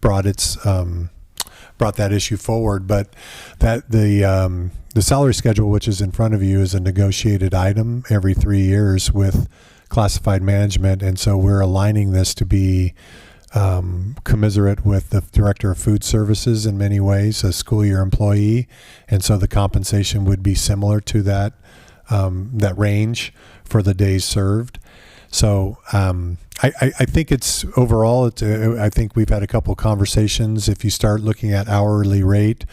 brought that issue forward. But that the salary schedule, which is in front of you, is a negotiated item every 3 years with classified management, and so we're aligning this to be commiserate with the director of food services in many ways, a school year employee, and so the compensation would be similar to that range for the days served. So I think it's overall. I think we've had a couple conversations. If you start looking at hourly rate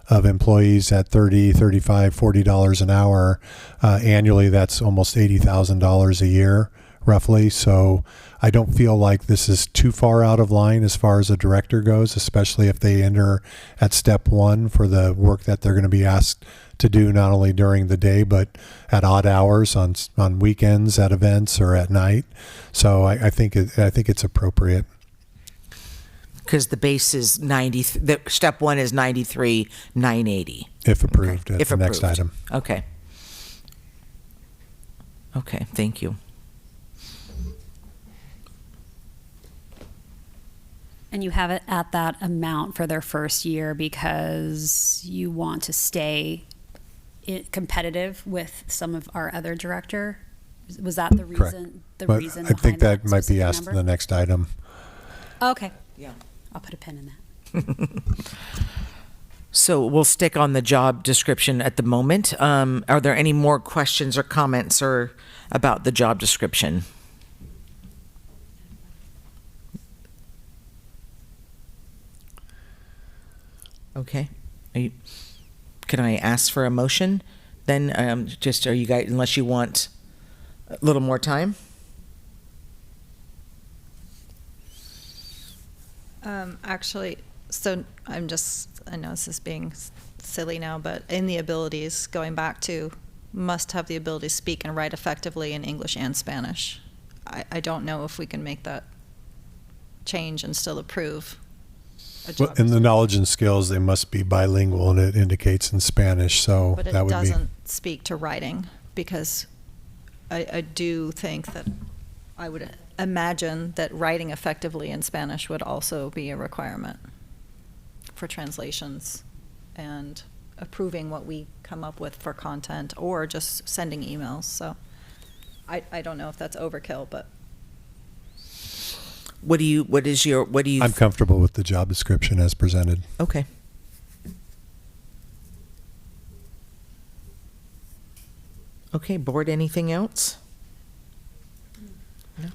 of employees at $30, $35, $40 an hour annually, that's almost $80,000 a year, roughly. So I don't feel like this is too far out of line as far as a director goes, especially if they enter at step one for the work that they're going to be asked to do, not only during the day, but at odd hours on weekends, at events, or at night. So I think it's appropriate. Because the base is step one is 93,980. If approved, Okay. at the next item. Okay. Okay, thank you. And you have it at that amount for their first year because you want to stay competitive with some of our other director. Was that the reason? Correct. The But reason I think behind that might be specific asked in number? the next item. Okay. Yeah. I'll put a pin in that. So we'll stick on the job description at the moment. Are there any more questions or comments about the job description? Okay. Can I ask for a motion then? Are you guys, unless you want a little more time? Actually, so I know this is being silly now, but in the abilities, going back to must have the ability to speak and write effectively in English and Spanish. I don't know if we can make that change and still approve a job. Well, in the knowledge and skills, they must be bilingual, and it indicates in Spanish. So But it that would be. doesn't speak to writing, because I do think that I would imagine that writing effectively in Spanish would also be a requirement for translations and approving what we come up with for content, or just sending emails. So I don't know if that's overkill, but I'm comfortable with the job description as presented. Okay. Okay, board, anything else? No?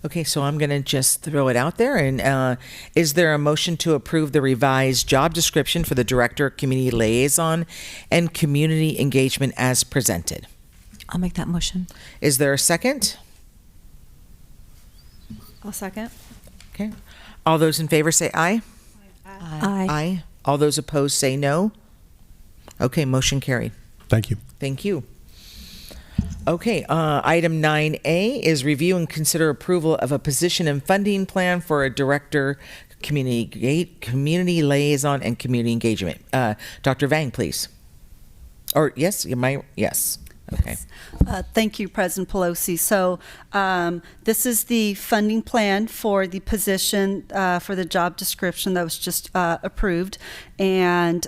Okay, so I'm going to just throw it out there. And is there a motion to approve the revised job description for the Director, Community Liaison, and Community Engagement as presented? I'll make that motion. Is there a second? I'll second. Okay. All those in favor say aye. Aye. Aye. All those opposed say no. Okay, motion carried. Thank you. Thank you. Okay, item 9A is review and consider approval of a position and funding plan for a director, community liaison, and community engagement. Dr. Vang, please. Or yes, yes. Okay. Thank you, President Pelosi. So this is the funding plan for the position for the job description that was just approved. And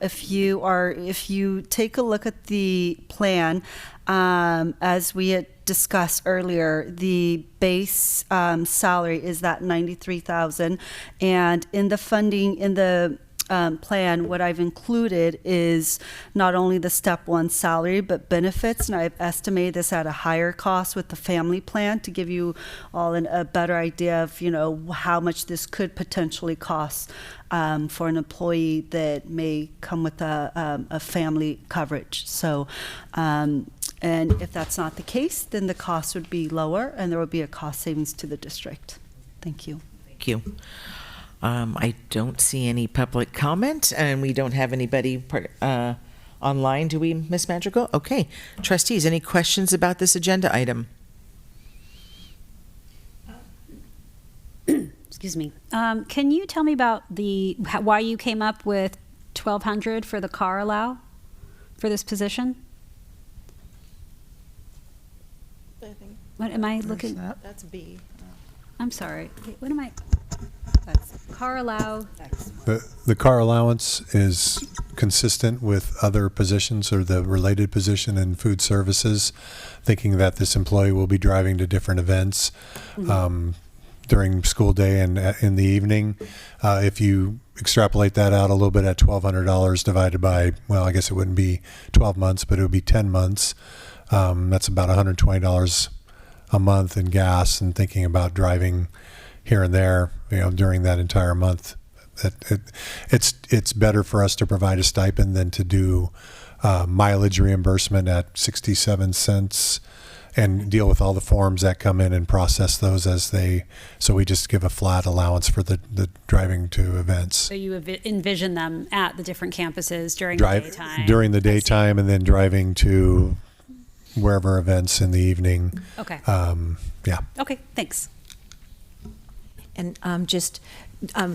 if you take a look at the plan, as we had discussed earlier, the base salary is that $93,000, and in the funding in the plan, what I've included is not only the step one salary, but benefits. And I've estimated this at a higher cost with the family plan to give you all a better idea of, how much this could potentially cost for an employee that may come with a family coverage. So, and if that's not the case, then the cost would be lower and there would be a cost savings to the district. Thank you. Thank you. I don't see any public comment, and we don't have anybody online. Do we, Ms. Madrigal? Okay. Trustees, any questions about this agenda item? Excuse me. Can you tell me about why you came up with $1,200 for the car allow for this position? What am I looking? That's B. I'm sorry. Wait, what am I? That's car allow. The car allowance is consistent with other positions or the related position in food services, thinking that this employee will be driving to different events during school day and in the evening. If you extrapolate that out a little bit at $1,200 divided by, well, I guess it wouldn't be 12 months, but it would be 10 months. That's about $120 a month in gas, and thinking about driving here and there, during that entire month. It's better for us to provide a stipend than to do mileage reimbursement at 67 cents and deal with all the forms that come in and process those so we just give a flat allowance for the driving to events. So you envision them at the different campuses during the daytime? During the daytime, and then driving to wherever events in the evening. Okay. Yeah. Okay, thanks. And just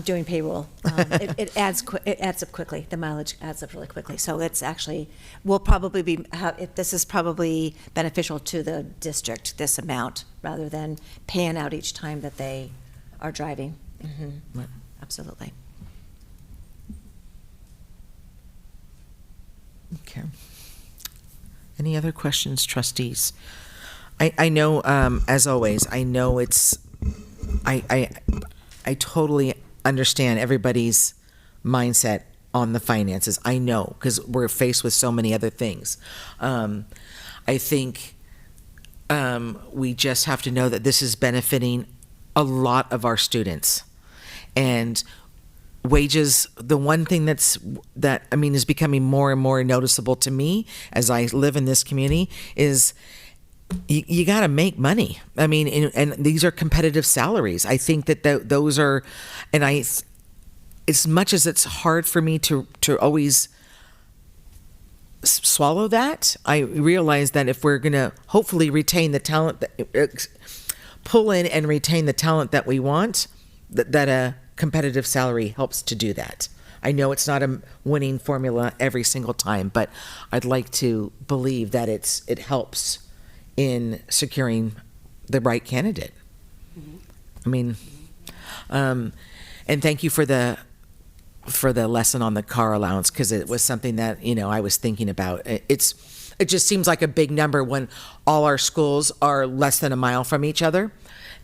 doing payroll, it adds up quickly. The mileage adds up really quickly. So it's actually this is probably beneficial to the district, this amount, rather than paying out each time that they are driving. Mm-hmm. Absolutely. Okay. Any other questions, trustees? I know, as always, I know I totally understand everybody's mindset on the finances. I know, because we're faced with so many other things. I think we just have to know that this is benefiting a lot of our students. And wages, the one thing that is becoming more and more noticeable to me as I live in this community is you got to make money. I mean, and these are competitive salaries. I think that those are, and as much as it's hard for me to always swallow that, I realize that if we're going to hopefully retain the talent, pull in and retain the talent that we want, that a competitive salary helps to do that. I know it's not a winning formula every single time, but I'd like to believe that it helps in securing the right candidate. Mm-hmm. I mean, and thank you for the lesson on the car allowance, because it was something that I was thinking about. It just seems like a big number when all our schools are less than a mile from each other,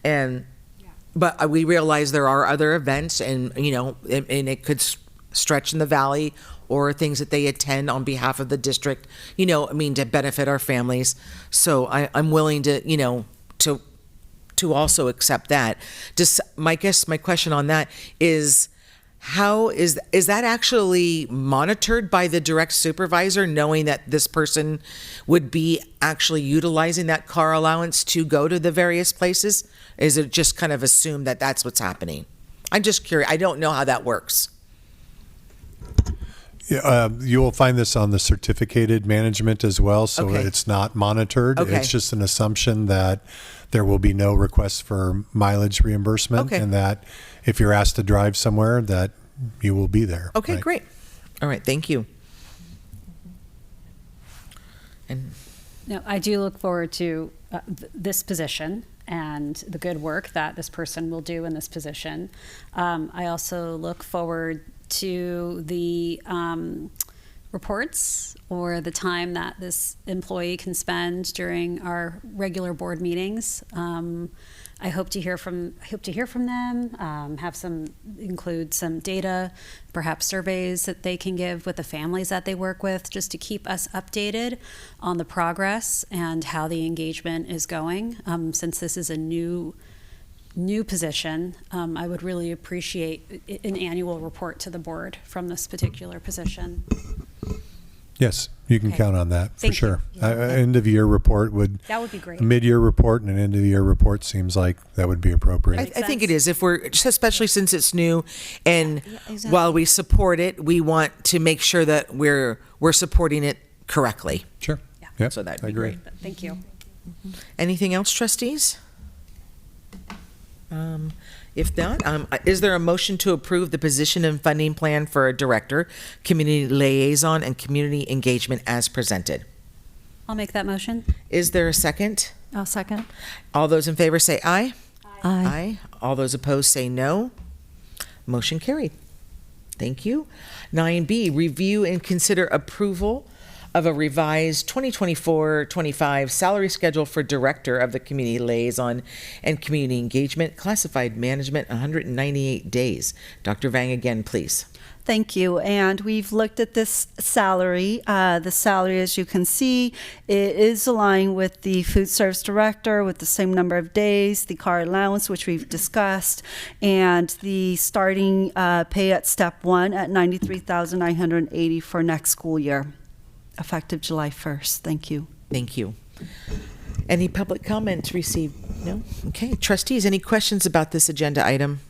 but we realize there are other events, and and it could stretch in the valley, or things that they attend on behalf of the district, to benefit our families. So I'm willing to, to also accept that. My question on that is, how is that actually monitored by the direct supervisor, knowing that this person would be actually utilizing that car allowance to go to the various places? Is it just kind of assumed that that's what's happening? I'm just curious. I don't know how that works. Yeah, you will find this on the certificated management as well, so Okay. it's not monitored. Okay. It's just an assumption that there will be no request for mileage reimbursement, Okay. and that if you're asked to drive somewhere, that you will be there. Okay, right? great. All right, thank you. And No, I do look forward to this position and the good work that this person will do in this position. I also look forward to the reports or the time that this employee can spend during our regular board meetings. I hope to hear from them. Include some data, perhaps surveys that they can give with the families that they work with, just to keep us updated on the progress and how the engagement is going. Since this is a new position, I would really appreciate an annual report to the board from this particular position. Yes, you can count on that for Thank you. sure. End of year report That would be great. A mid-year report and an end of the year report seems like that would be appropriate. I think it is. If we're, especially since it's new, and exactly. while we support it, we want to make sure that we're supporting it correctly. Sure. Yeah. Yep, So that'd I be agree. great. But thank you. Anything else, trustees? If not, is there a motion to approve the position and funding plan for a director, community liaison, and community engagement as presented? I'll make that motion. Is there a second? I'll second. All those in favor say aye. Aye. All those opposed say no. Motion carried. Thank you. 9B, review and consider approval of a revised 2024-25 salary schedule for Director of the Community Liaison and Community Engagement, Classified Management, 198 days. Dr. Vang again, please. Thank you. And we've looked at this salary. The salary, as you can see, it is aligned with the food service director with the same number of days, the car allowance, which we've discussed, and the starting pay at step 1 at $93,980 for next school year, effective July 1st. Thank you. Thank you. Any public comments received? No? Okay. Trustees, any questions about this agenda item?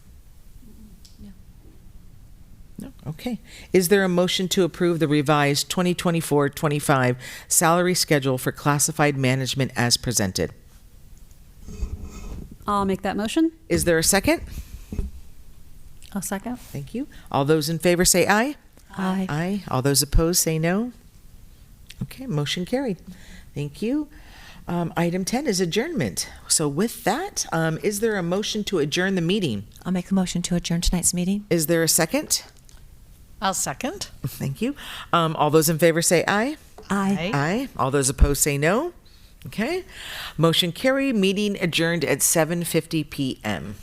No? Okay. Is there a motion to approve the revised 2024-25 salary schedule for classified management as presented? I'll make that motion. Is there a second? I'll second. Thank you. All those in favor say aye. Aye. Aye. All those opposed say no. Okay, motion carried. Thank you. Item 10 is adjournment. So with that, is there a motion to adjourn the meeting? I'll make a motion to adjourn tonight's meeting. Is there a second? I'll second. Thank you. All those in favor say aye. Aye. Aye. All those opposed say no. Okay. Motion carried. Meeting adjourned at 7:50 p.m.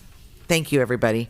Thank you, everybody.